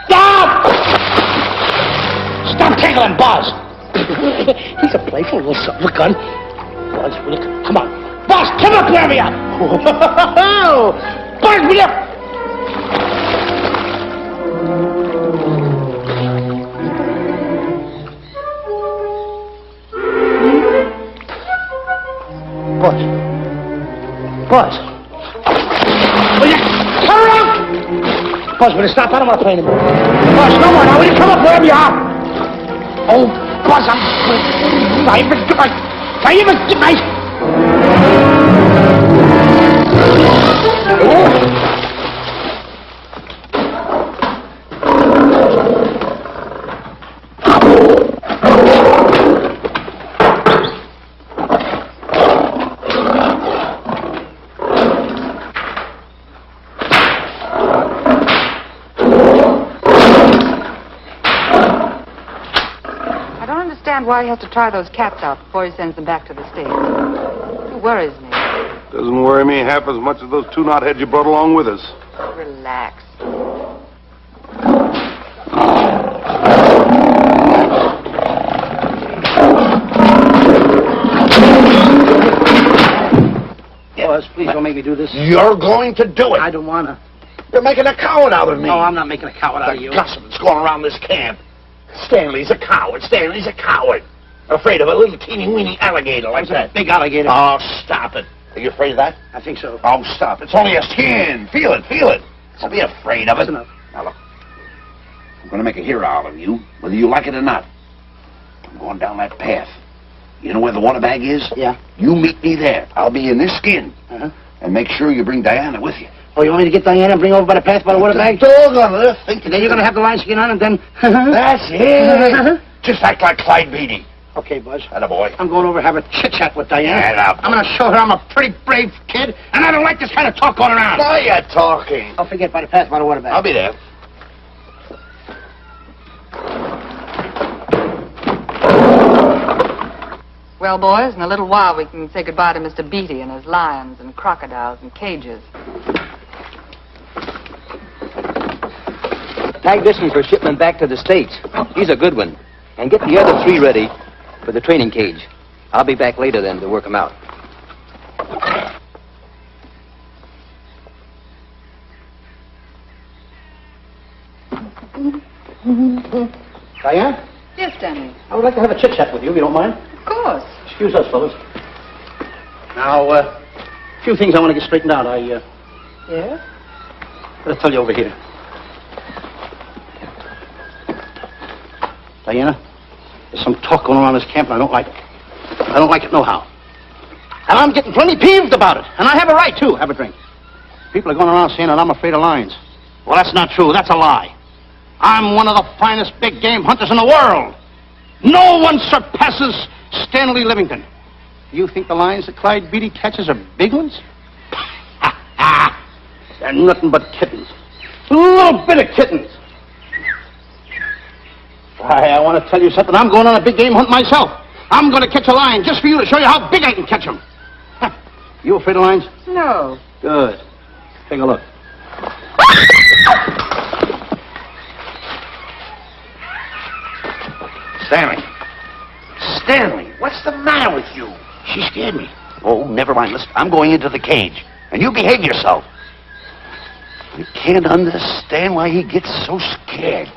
Stop! Stop tickling, Buzz. He's a playful little son of a gun. Buzz, will you come on? Buzz, come up there, me up! Buzz, will you? Buzz. Will you turn around? Buzz, will you stop? I don't want to play anymore. Buzz, no more now. Will you come up wherever you are? Oh, Buzz, I'm why he has to try those cats out before he sends them back to the States. It worries me. Doesn't worry me half as much as those two knotheads you brought along with us. Relax. Buzz, please don't make me do this. You're going to do it. I don't want to. You're making a coward out of me. No, I'm not making a coward out of you. The gossip that's going around this camp. Stanley's a coward. Stanley's a coward. Afraid of a little teeny-weeny alligator like that. Big alligator. Oh, stop it. Are you afraid of that? I think so. Oh, stop. It's only a skin. Feel it. Don't be afraid of it. Enough. Now, look. I'm going to make a hero out of you, whether you like it or not. I'm going down that path. You know where the water bag is? Yeah. You meet me there. I'll be in this skin. Uh-huh. And make sure you bring Diana with you. Oh, you want me to get Diana and bring her over by the path by the water bag? Doggone it. Think And then you're going to have the lion skin on and then... That's it. Just act like Clyde Beatty. Okay, Buzz. Attaboy. I'm going over and have a chit-chat with Diana. Get up. I'm going to show her I'm a pretty brave kid, and I don't like this kind of talk going around. Now you're talking. I'll forget by the path by the water bag. I'll be there. Well, boys, in a little while we can say goodbye to Mr. Beatty and his lions and crocodiles and cages. Tag this one for shipment back to the States. He's a good one. And get the other 3 ready for the training cage. I'll be back later then to work them out. Diana? Yes, Stanley. I would like to have a chit-chat with you, if you don't mind. Of course. Excuse us, fellas. Now, a few things I want to get straightened out. Yeah? Let's tell you over here. Diana, there's some talk going around this camp, and I don't like it. I don't like it nohow. And I'm getting plenty peeved about it. And I have a right, too. Have a drink. People are going around saying that I'm afraid of lions. Well, that's not true. That's a lie. I'm one of the finest big game hunters in the world. No one surpasses Stanley Livington. You think the lions that Clyde Beatty catches are big ones? They're nothing but kittens. A little bit of kittens. Why, I want to tell you something. I'm going on a big game hunt myself. I'm going to catch a lion just for you to show you how big I can catch them. You afraid of lions? No. Good. Take a look. Stanley, what's the matter with you? She scared me. Oh, never mind. Listen, I'm going into the cage, and you behave yourself. I can't understand why he gets so scared.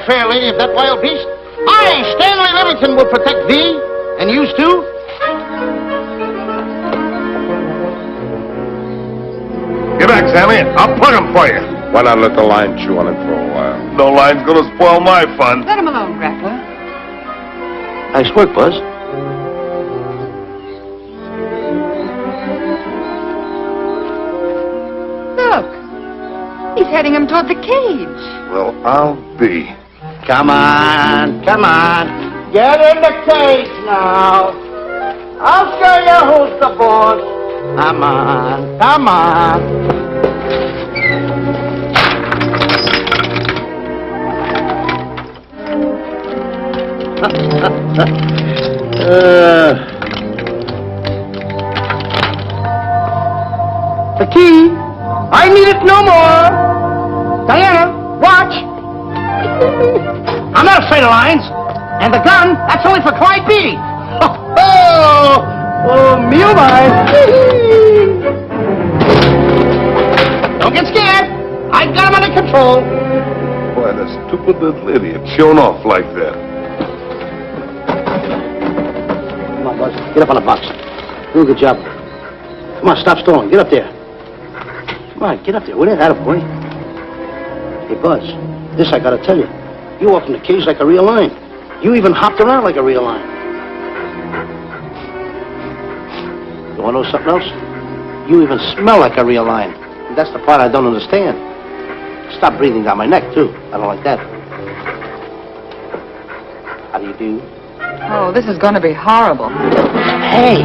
Fair lady of that wild beast. I, Stanley Livington, will protect thee, and yous too. Get back, Stanley. I'll plug him for you. Why not let the line chew on it for a while? No line's gonna spoil my fun. Let him alone, Grappler. Nice work, Buzz. Look. He's heading him toward the cage. Well, I'll be. Come on, come on. Get in the cage now. I'll show you who's the boss. Come on, come on. The key. I need it no more. Diana, watch. I'm not afraid of lions. And the gun, that's only for Clyde B. Oh, me oh my. Don't get scared. I got him under control. Why, that stupid little idiot showing off like that. Come on, Buzz. Get up on the box. Do a good job. Come on, stop stalling. Get up there. Come on, get up there. What is that, boy? Hey, Buzz, this I gotta tell you. You walked in the cage like a real lion. You even hopped around like a real lion. You wanna know something else? You even smell like a real lion. And that's the part I don't understand. Stop breathing down my neck, too. I don't like that. How do you do? Oh, this is going to be horrible. Hey,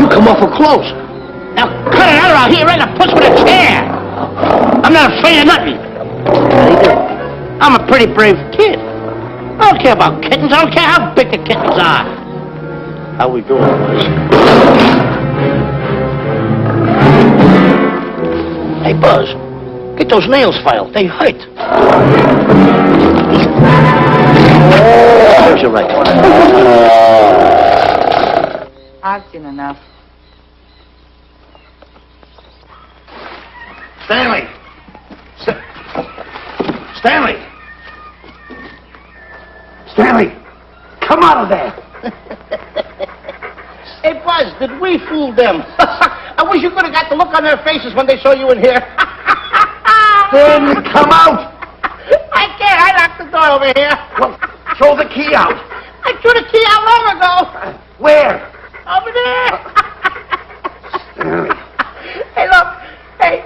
you come awful close. Now cut it out around here right in the puss with a chair. I'm not afraid of nothing. How do you do? I'm a pretty brave kid. I don't care about kittens. I don't care how big the kittens are. How we doing, boys? Hey, Buzz, get those nails filed. They hurt. There's your right. I've seen enough. Stanley! Stanley! Stanley! Come out of there! Hey, Buzz, did we fool them? I wish you could have got the look on their faces when they saw you in here. Stanley, come out! I can't. I locked the door over here. Well, throw the key out. I threw the key out long ago. Where? Over there. Stanley. Hey, look. Hey,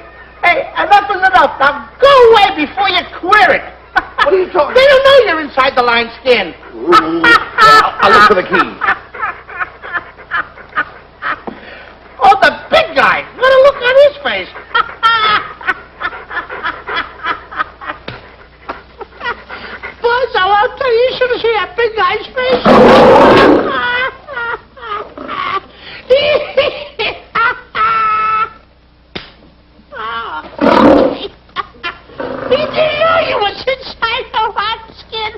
enough is enough. Now go away before you queer it. What are you talking They don't know you're inside the lion skin. I'll look for the key. Oh, the big guy. What a look on his face. Buzz, I'll tell you, you should have seen that big guy's face. He didn't know you was inside the lion skin.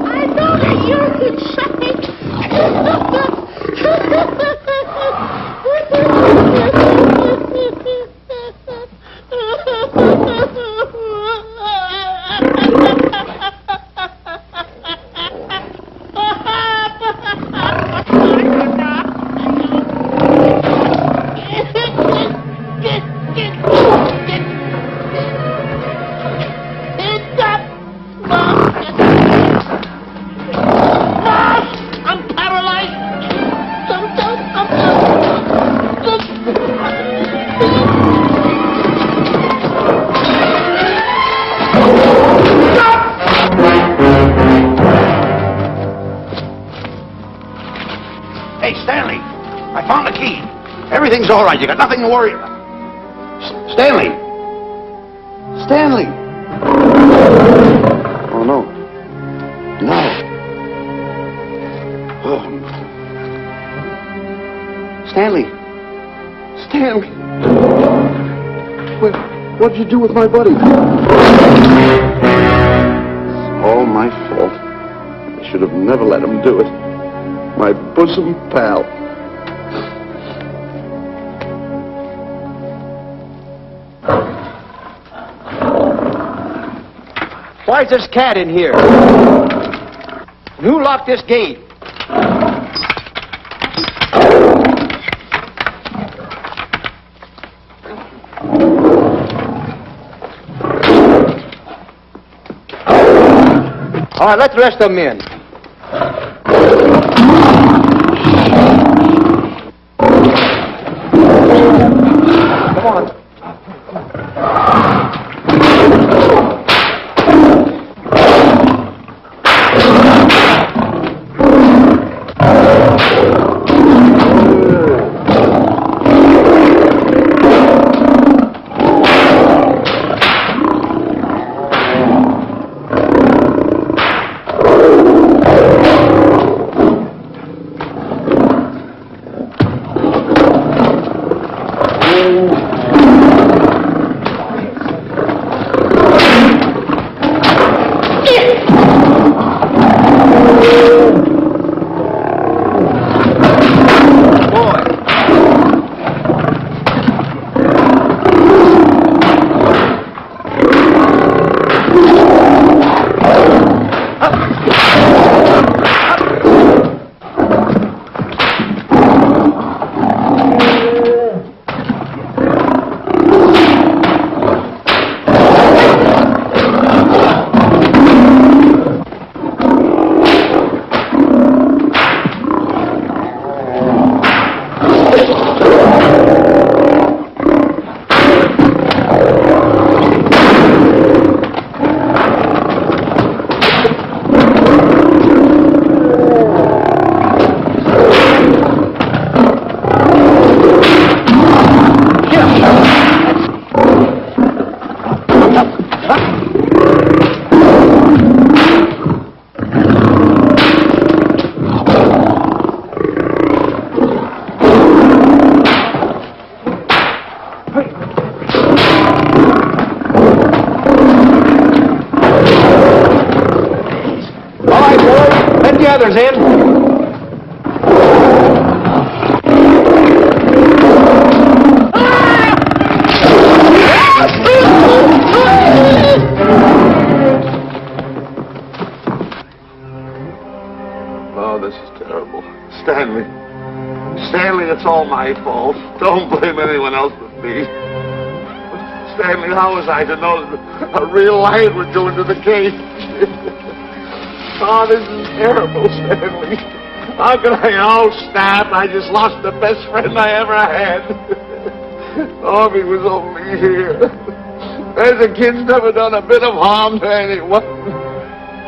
I know that you're inside. Hey, Stanley, I found the key. Everything's all right. You got nothing to worry about. Stanley! Stanley! Oh, no. No. Oh. Stanley! Stanley! What'd you do with my buddy? It's all my fault. I should have never let him do it. My bosom pal. Why's this cat in here? Who locked this gate? All right, let the rest of them in. Come on. Others in. Oh, this is terrible. Stanley. Stanley, it's all my fault. Don't blame anyone else but me. Stanley, how was I to know that a real lion would go into the cage? Oh, this is terrible, Stanley. How could I? Oh, snap. I just lost the best friend I ever had. Oh, if he was only here. The kid's never done a bit of harm to anyone.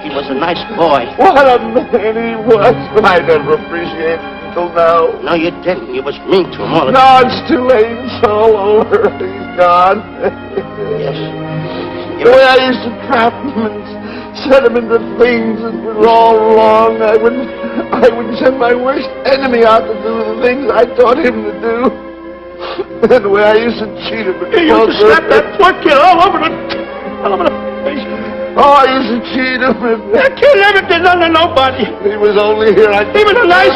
He was a nice boy. What a man he was. I never appreciated it until now. No, you didn't. You was mean to him all the No, it's too late. It's all over. He's gone. Yes. The way I used to trap him and set him into things that were all wrong. I would send my worst enemy out to do the things I taught him to do. And the way I used to cheat him. You used to slap that poor kid all over the face. Oh, I used to cheat him. That kid never did nothing to nobody. He was only here. He was a nice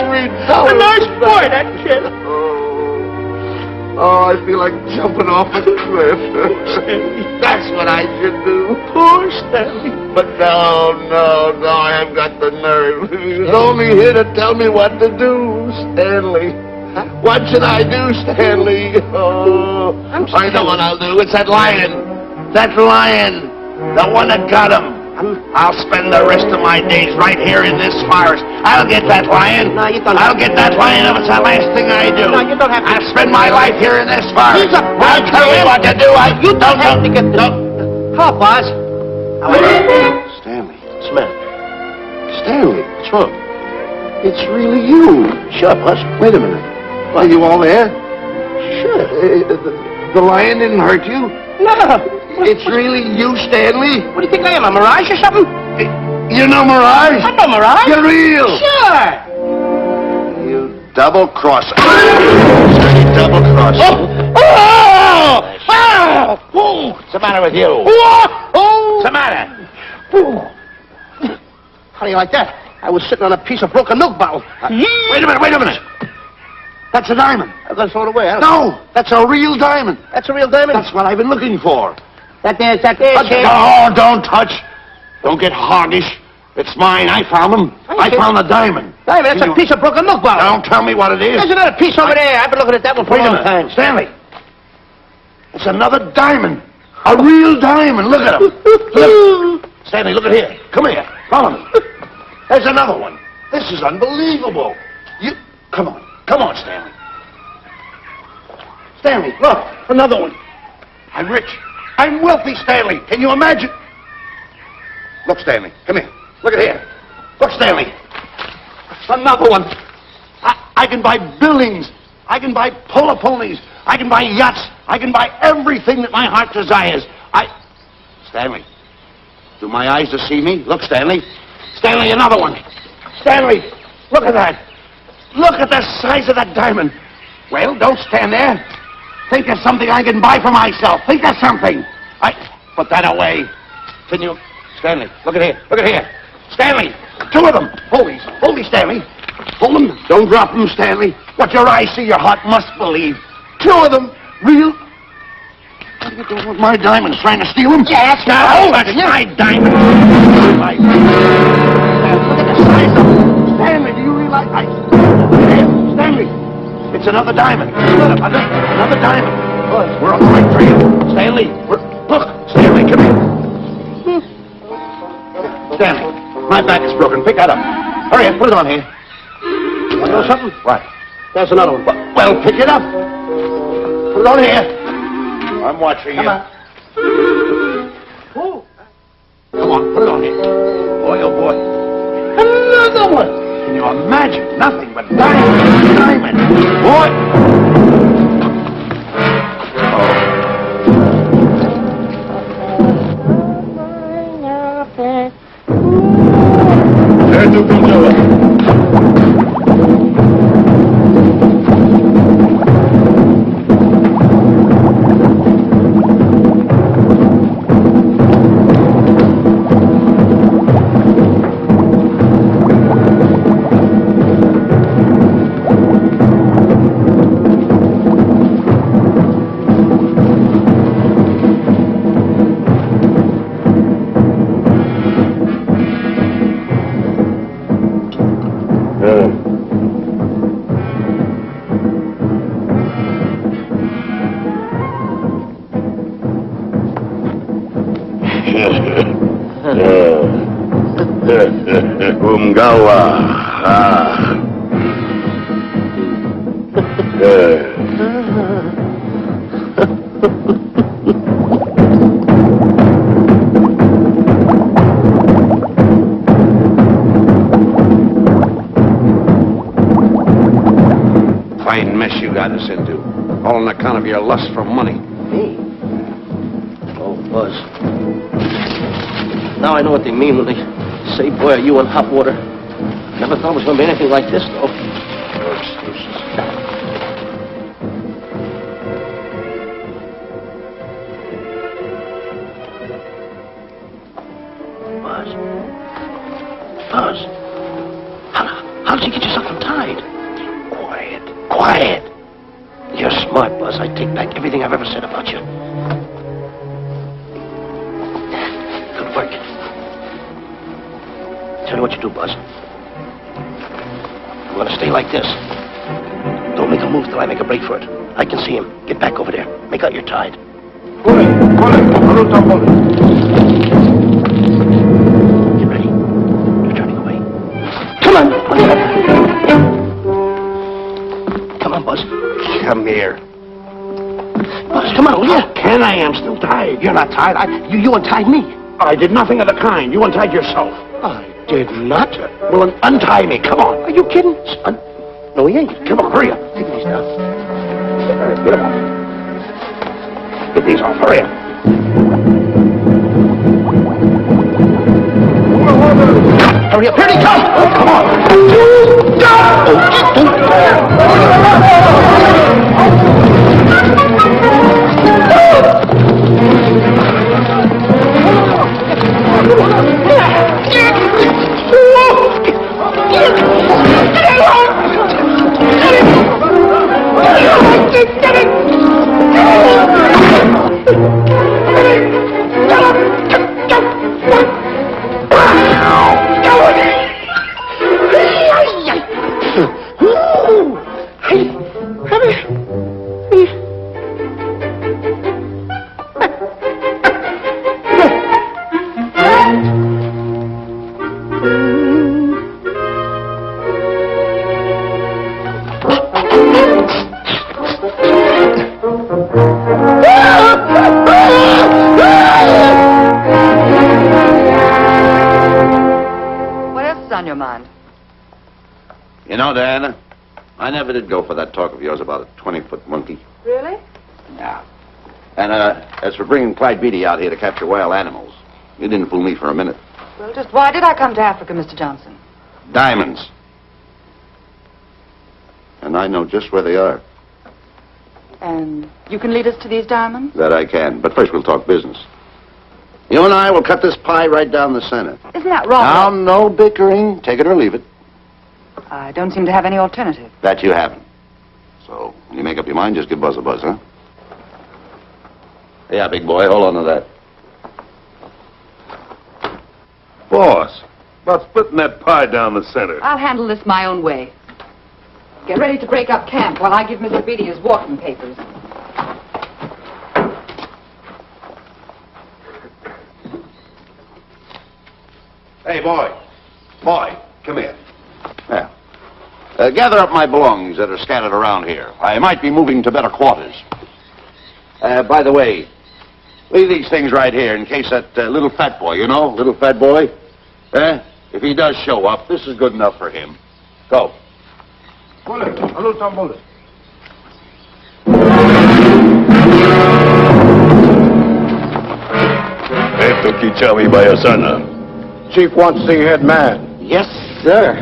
boy, that kid. Oh, I feel like jumping off a cliff. That's what I should do. Poor Stanley. But no, I haven't got the nerve. He was only here to tell me what to do, Stanley. What should I do, Stanley? Oh, I know what I'll do. It's that lion. That lion. The one that got him. I'll spend the rest of my days right here in this forest. I'll get that lion. No, you don't. I'll get that lion if it's the last thing I do. No, you don't have to. I'll spend my life here in this forest. He's a I'll tell you what to do. You don't have to get this. Help, Oz. Stanley. Smith. Stanley. What's wrong? It's really you. Sure, Buzz. Wait a minute. Are you all there? Sure. The lion didn't hurt you? No. It's really you, Stanley? What do you think I am, a mirage or something? You know Mirage? I know Mirage. You're real. Sure. You double-crosser. You double-crosser. What's the matter with you? What's the matter? How do you like that? I was sitting on a piece of broken milk bottle. Wait a minute. That's a diamond. I'm going to throw it away. No, that's a real diamond. That's a real diamond? That's what I've been looking for. That there, kid. No, don't touch. Don't get hoggish. It's mine. I found them. I found the diamond. Diamond, that's a piece of broken milk bottle. Don't tell me what it is. There's another piece over there. I've been looking at that one for a long time. Stanley. It's another diamond. A real diamond. Look at him. Look. Stanley, look at here. Come here. Follow me. There's another one. This is unbelievable. Come on, Stanley. Stanley, look, another one. I'm rich. I'm wealthy, Stanley. Can you imagine? Look, Stanley, come here. Look at here. Look, Stanley. Another one. I can buy buildings. I can buy polo ponies. I can buy yachts. I can buy everything that my heart desires. Stanley, do my eyes deceive me? Look, Stanley. Stanley, another one. Stanley, look at that. Look at the size of that diamond. Well, don't stand there. Think of something I can buy for myself. Think of something. Put that away. Can you... Stanley, look at here. Look at here. Stanley, two of them. Hold these, Stanley. Hold them. Don't drop them, Stanley. What your eyes see, your heart must believe. Two of them. Real... What are you doing with my diamonds? Trying to steal them? Yes. No, that's my diamond. Look at the size of them. Stanley, do you realize... Stanley, it's another diamond. Another diamond. We're on the right trail. Stanley, look. Stanley, come here. Stanley, my back is broken. Pick that up. Hurry up, put it on here. Want to know something? What? There's another one. Well, pick it up. Put it on here. I'm watching you. Come on, put it on here. Boy, oh boy. Another one. Can you imagine? Nothing but diamond. Boy. There's the window. Fine mess you got us into. All on account of your lust for money. Me? Oh, Buzz. Now I know what they mean when they say, boy, are you in hot water. Never thought it was going to be anything like this, though. No excuses. Buzz. How did you get yourself untied? Quiet. You're smart, Buzz. I take back everything I've ever said about you. Good work. Tell you what you do, Buzz. I'm going to stay like this. Don't make a move till I make a break for it. I can see him. Get back over there. Make out you're tied. Corre. Get ready. You're turning away. Come on. Come on, Buzz. Come here. Buzz, come on, will you? Can I? I'm still tied. You're not tied. You untied me. I did nothing of the kind. You untied yourself. I did not. Well, then untie me. Come on. Are you kidding? No, he ain't. Come on, hurry up. Take these down. Get them off. Get these off. Hurry up. Hurry up. Here he comes. Oh, come on. never did go for that talk of yours about a 20-foot monkey. Really? Yeah. And, as for bringing Clyde Beatty out here to capture wild animals, you didn't fool me for a minute. Well, just why did I come to Africa, Mr. Johnson? Diamonds. And I know just where they are. And you can lead us to these diamonds? That I can. But first we'll talk business. You and I will cut this pie right down the center. Isn't that wrong? Now, no bickering. Take it or leave it. I don't seem to have any alternative. That you haven't. So, when you make up your mind, just give Buzz a buzz, huh? Yeah, big boy, hold on to that. Boss, about splitting that pie down the center. I'll handle this my own way. Get ready to break up camp while I give Mr. Beatty his walking papers. Hey, boy. Boy, come here. Yeah. Gather up my belongings that are scattered around here. I might be moving to better quarters. By the way, leave these things right here in case that little fat boy, you know, little fat boy, if he does show up, this is good enough for him. Go. Bullet. A little some bullet. Esto Kichawi Bayasana. Chief wants to see head man. Yes, sir.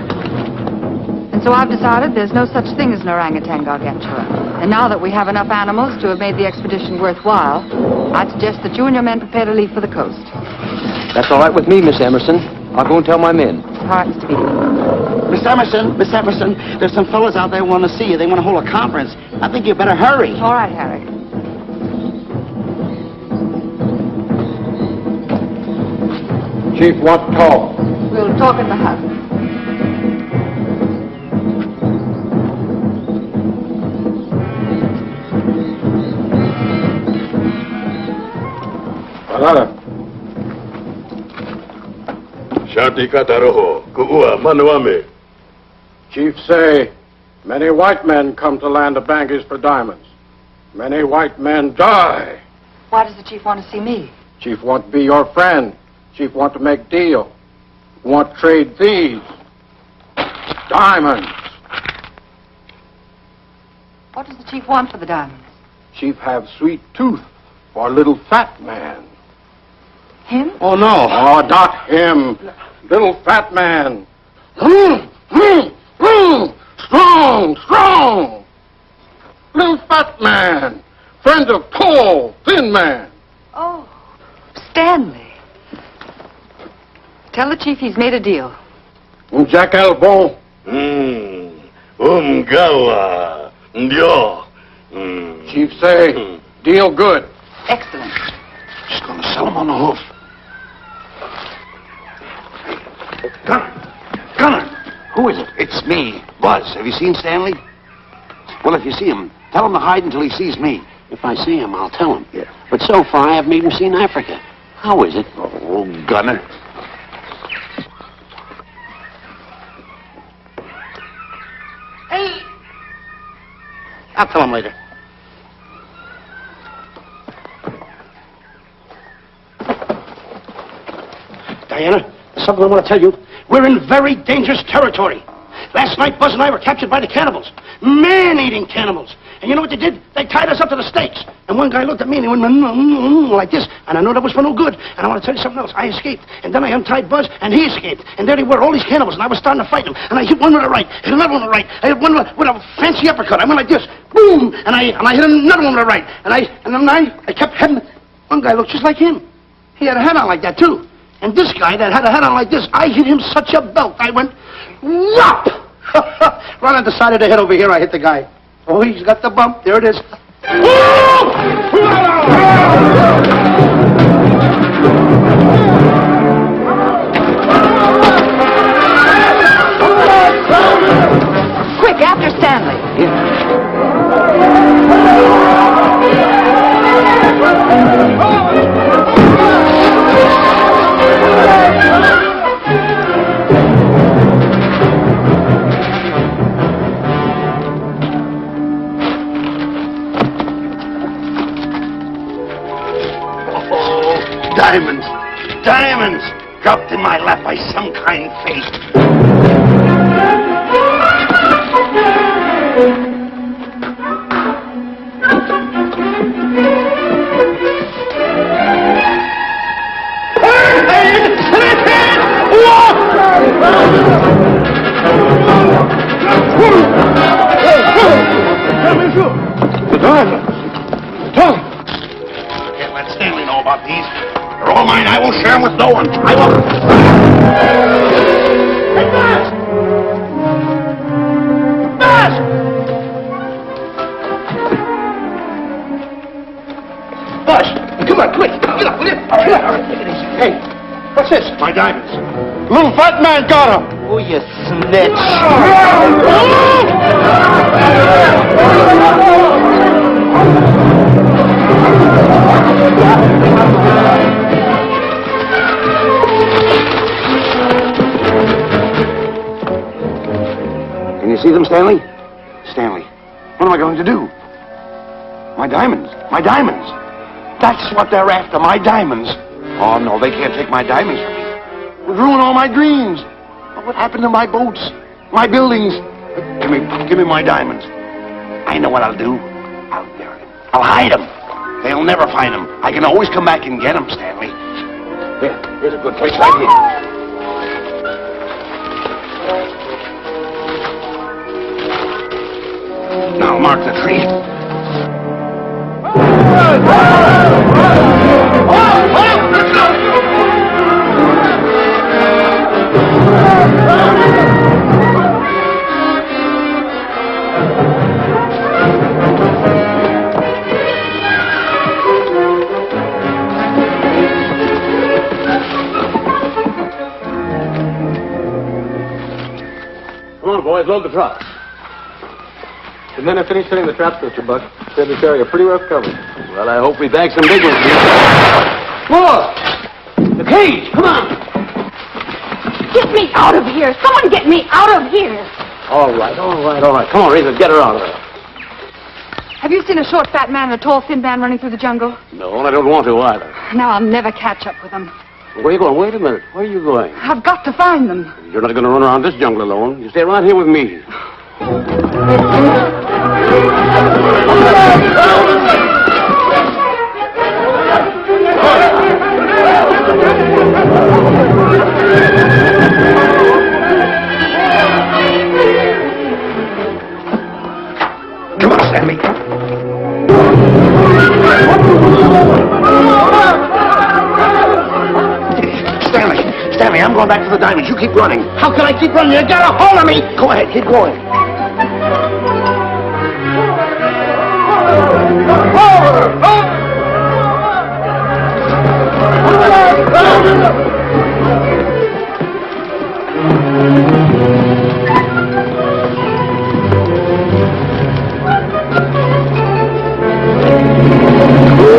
And so I've decided there's no such thing as an orangutan gargantua. And now that we have enough animals to have made the expedition worthwhile, I'd suggest that you and your men prepare to leave for the coast. That's all right with me, Miss Emerson. I'll go and tell my men. All right, Mr. Beatty. Miss Emerson, there's some fellas out there who want to see you. They want to hold a conference. I think you better hurry. All right, Harry. Chief wants to talk. We'll talk in the hut. Shanti Kataroho, Kuua, Manuame. Chief say, many white men come to land of Bangis for diamonds. Many white men die. Why does the chief want to see me? Chief want to be your friend. Chief want to make deal. Want to trade these. Diamonds. What does the chief want for the diamonds? Chief have sweet tooth for little fat man. Him? Oh, no. Oh, not him. Little fat man. Strong, strong. Little fat man. Friend of tall, thin man. Oh, Stanley. Tell the chief he's made a deal. Jack Albon. Umgawa. Ndio. Chief say, deal good. Excellent. Just gonna sell him on the hoof. Gunner! Who is it? It's me, Buzz. Have you seen Stanley? Well, if you see him, tell him to hide until he sees me. If I see him, I'll tell him. Yeah. But so far, I haven't even seen Africa. How is it? Oh, Gunner. Hey! I'll tell him later. Diana, there's something I want to tell you. We're in very dangerous territory. Last night, Buzz and I were captured by the cannibals. Man-eating cannibals. And you know what they did? They tied us up to the stakes. And one guy looked at me and he went like this. And I know that was for no good. And I want to tell you something else. I escaped. And then I untied Buzz and he escaped. And there they were, all these cannibals. And I was starting to fight them. And I hit one with a right, hit another one with a right. I hit one with a fancy uppercut. I went like this. Boom! And I hit another one with a right. And then I kept heading. One guy looked just like him. He had a hat on like that, too. And this guy that had a hat on like this, I hit him such a belt. I went, whop! Right on the side of the head over here, I hit the guy. Oh, he's got the bump. There it is. Quick, after Stanley. Diamonds! Diamonds! Dropped in my lap by some kind fate. Tom! I can't let Stanley know about these. They're all mine. I won't share them with no one. I won't. Hey, Buzz! Buzz! Buzz! Come on, quick! Get up, will you? Come on. Take it easy. Hey, what's this? My diamonds. Little fat man got them. Oh, you snitch. Can you see them, Stanley? Stanley, what am I going to do? My diamonds. My diamonds. That's what they're after, my diamonds. Oh, no, they can't take my diamonds from me. It would ruin all my dreams. What happened to my boats? My buildings? Give me my diamonds. I know what I'll do. I'll hide them. They'll never find them. I can always come back and get them, Stanley. Here's a good place right here. Now mark the tree. Come on, boys, load the truck. The men have finished setting the traps, Mr. Buck. Said this area pretty rough covered. Well, I hope we bag some big ones here. Whoa! The cage! Come on! Get me out of here! Someone get me out of here! All right. Come on, Razor, get her out of there. Have you seen a short, fat man and a tall, thin man running through the jungle? No, and I don't want to either. Now I'll never catch up with them. Where are you going? Wait a minute. Where are you going? I've got to find them. You're not going to run around this jungle alone. You stay right here with me. Come on, Stanley. Stanley, I'm going back for the diamonds. You keep running. How can I keep running? You got a hold of me! Go ahead, keep going.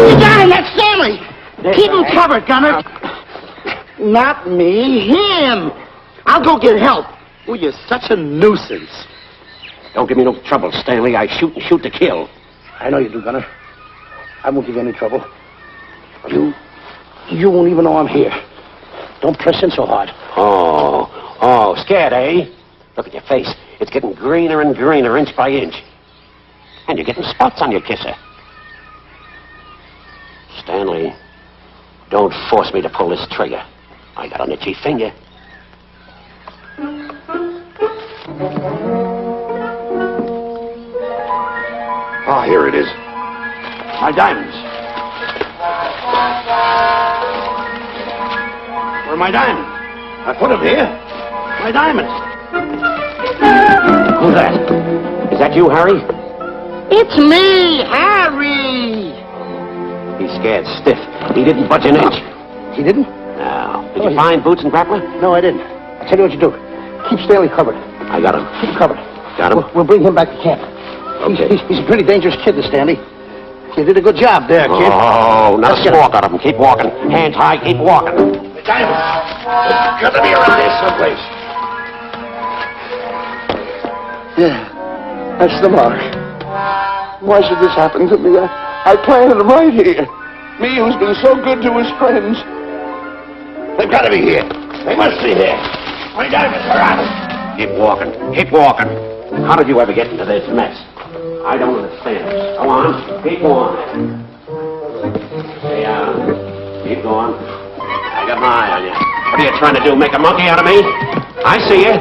You got him! That's Stanley! Keep him covered, Gunner. Not me, him. I'll go get help. Oh, you're such a nuisance. Don't give me no trouble, Stanley. I shoot and shoot to kill. I know you do, Gunner. I won't give you any trouble. You won't even know I'm here. Don't press in so hard. Oh, scared, eh? Look at your face. It's getting greener and greener, inch by inch. And you're getting spots on your kisser. Stanley, don't force me to pull this trigger. I got an itchy finger. Ah, here it is. My diamonds. Where are my diamonds? I put them here. My diamonds. Who's that? Is that you, Harry? It's me, Harry. He's scared stiff. He didn't budge an inch. He didn't? No. Did you find Boots and Grappler? No, I didn't. I'll tell you what you do. Keep Stanley covered. I got him. Keep him covered. Got him? We'll bring him back to camp. Okay. He's a pretty dangerous kid, this Stanley. You did a good job there, kid. Oh, now let's walk out of him. Keep walking. Hands high, keep walking. The diamonds. Got to be around here someplace. Yeah, that's the mark. Why should this happen to me? I planted them right here. Me who's been so good to his friends. They've got to be here. They must be here. My diamonds are out. Keep walking. Keep walking. How did you ever get into this mess? I don't understand. Go on. Keep going. Stay out. Keep going. I got my eye on you. What are you trying to do? Make a monkey out of me? I see you.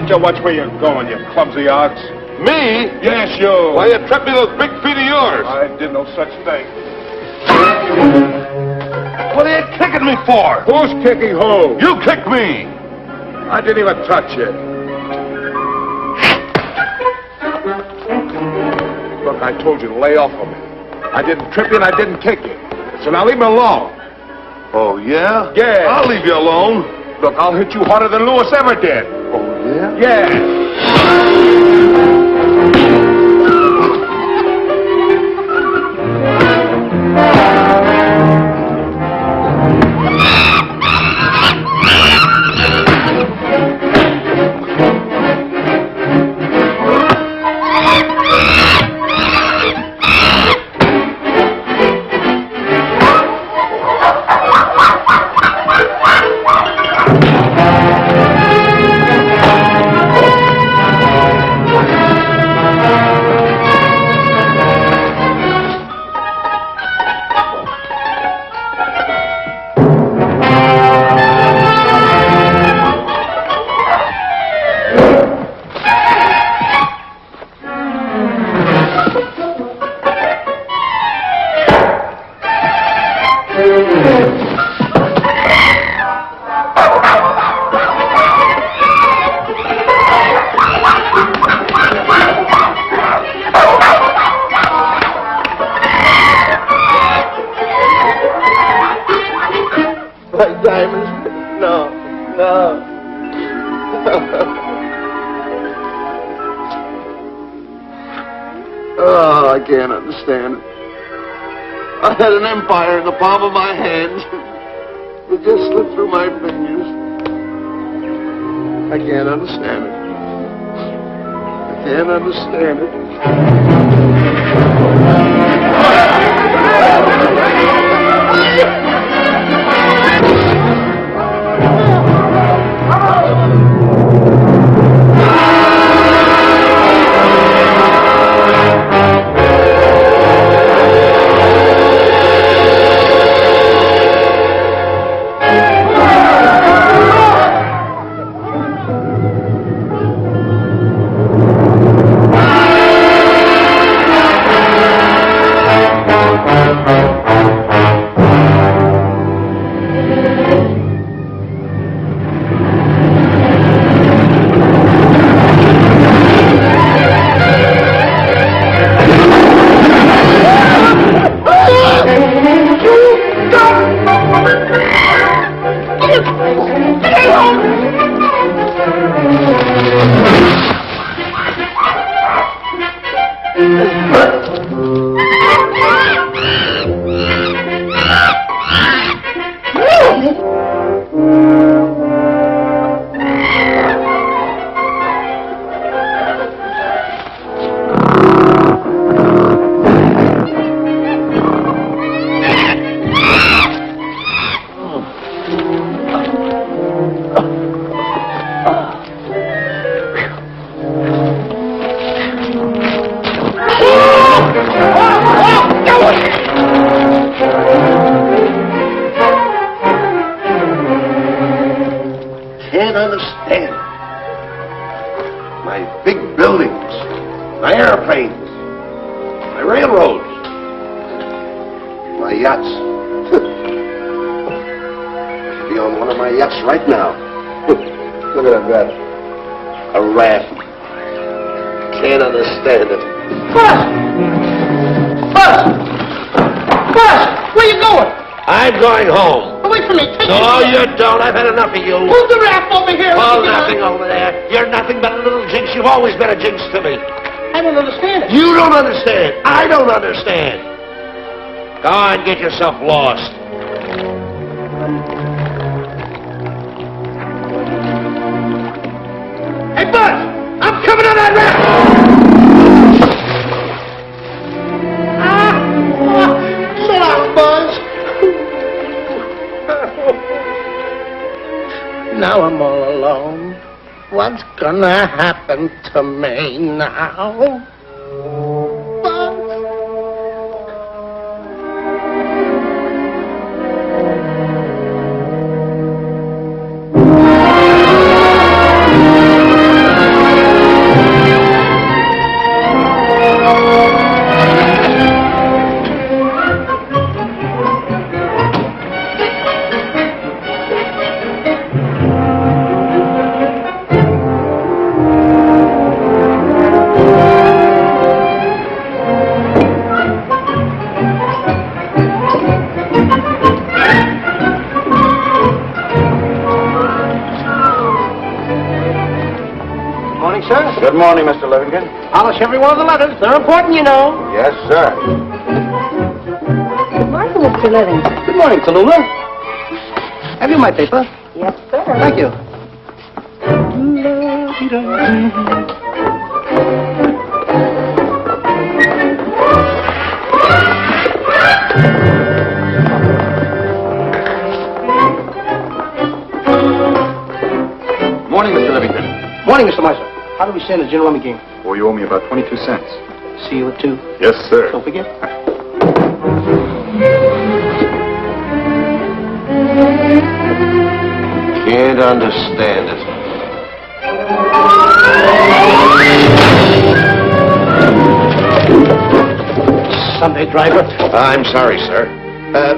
don't you watch where you're going, you clumsy ox? Me? Yes, you. Why, you tripped me with those big feet of yours. I did no such thing. What are you kicking me for? Who's kicking who? You kicked me. I didn't even touch you. Look, I told you to lay off of me. I didn't trip you and I didn't kick you. So now leave me alone. Oh, yeah? Yeah. I'll leave you alone. Look, I'll hit you harder than Lewis ever did. Oh, yeah? Yeah. Oh, I can't understand it. I had an empire in the palm of my hand. It just slipped through my fingers. I can't understand it. I can't understand it. Can't understand. My big buildings, my airplanes, my railroads, my yachts. Should be on one of my yachts right now. Look at that. A raft. Can't understand it. Buzz! Where you going? I'm going home. Wait for me. Take No, me. you don't. I've had enough of you. Move the raft over here. Oh, nothing over there. You're nothing but a little jinx. You've always been a jinx to me. I don't understand it. You don't understand. I don't understand. Go on, get yourself lost. Hey, Buzz! I'm coming on that raft! So long, Buzz. Now I'm all alone. What's gonna happen to me now? Buzz? morning, sir. Good morning, Mr. Livingston. Polish every one of the letters. They're important, you know. Yes, sir. Good morning, Mr. Livingston. Good morning, Tallulah. Have you my paper? Yes, sir. Thank you. Morning, Mr. Livingston. Morning, Mr. Marshall. How do we stand the Junior Rummy game? Well, you owe me about 22 cents. See you at 2. Yes, sir. Don't forget. Can't understand it. Sunday driver. I'm sorry, sir.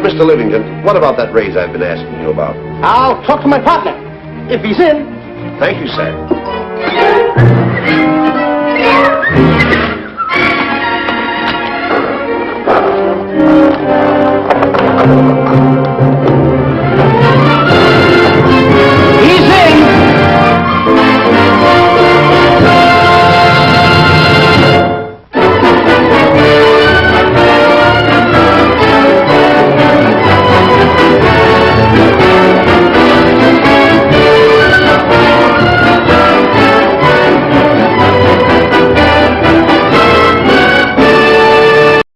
Mr. Livingston, what about that raise I've been asking you about? I'll talk to my partner. If he's in. Thank you, sir.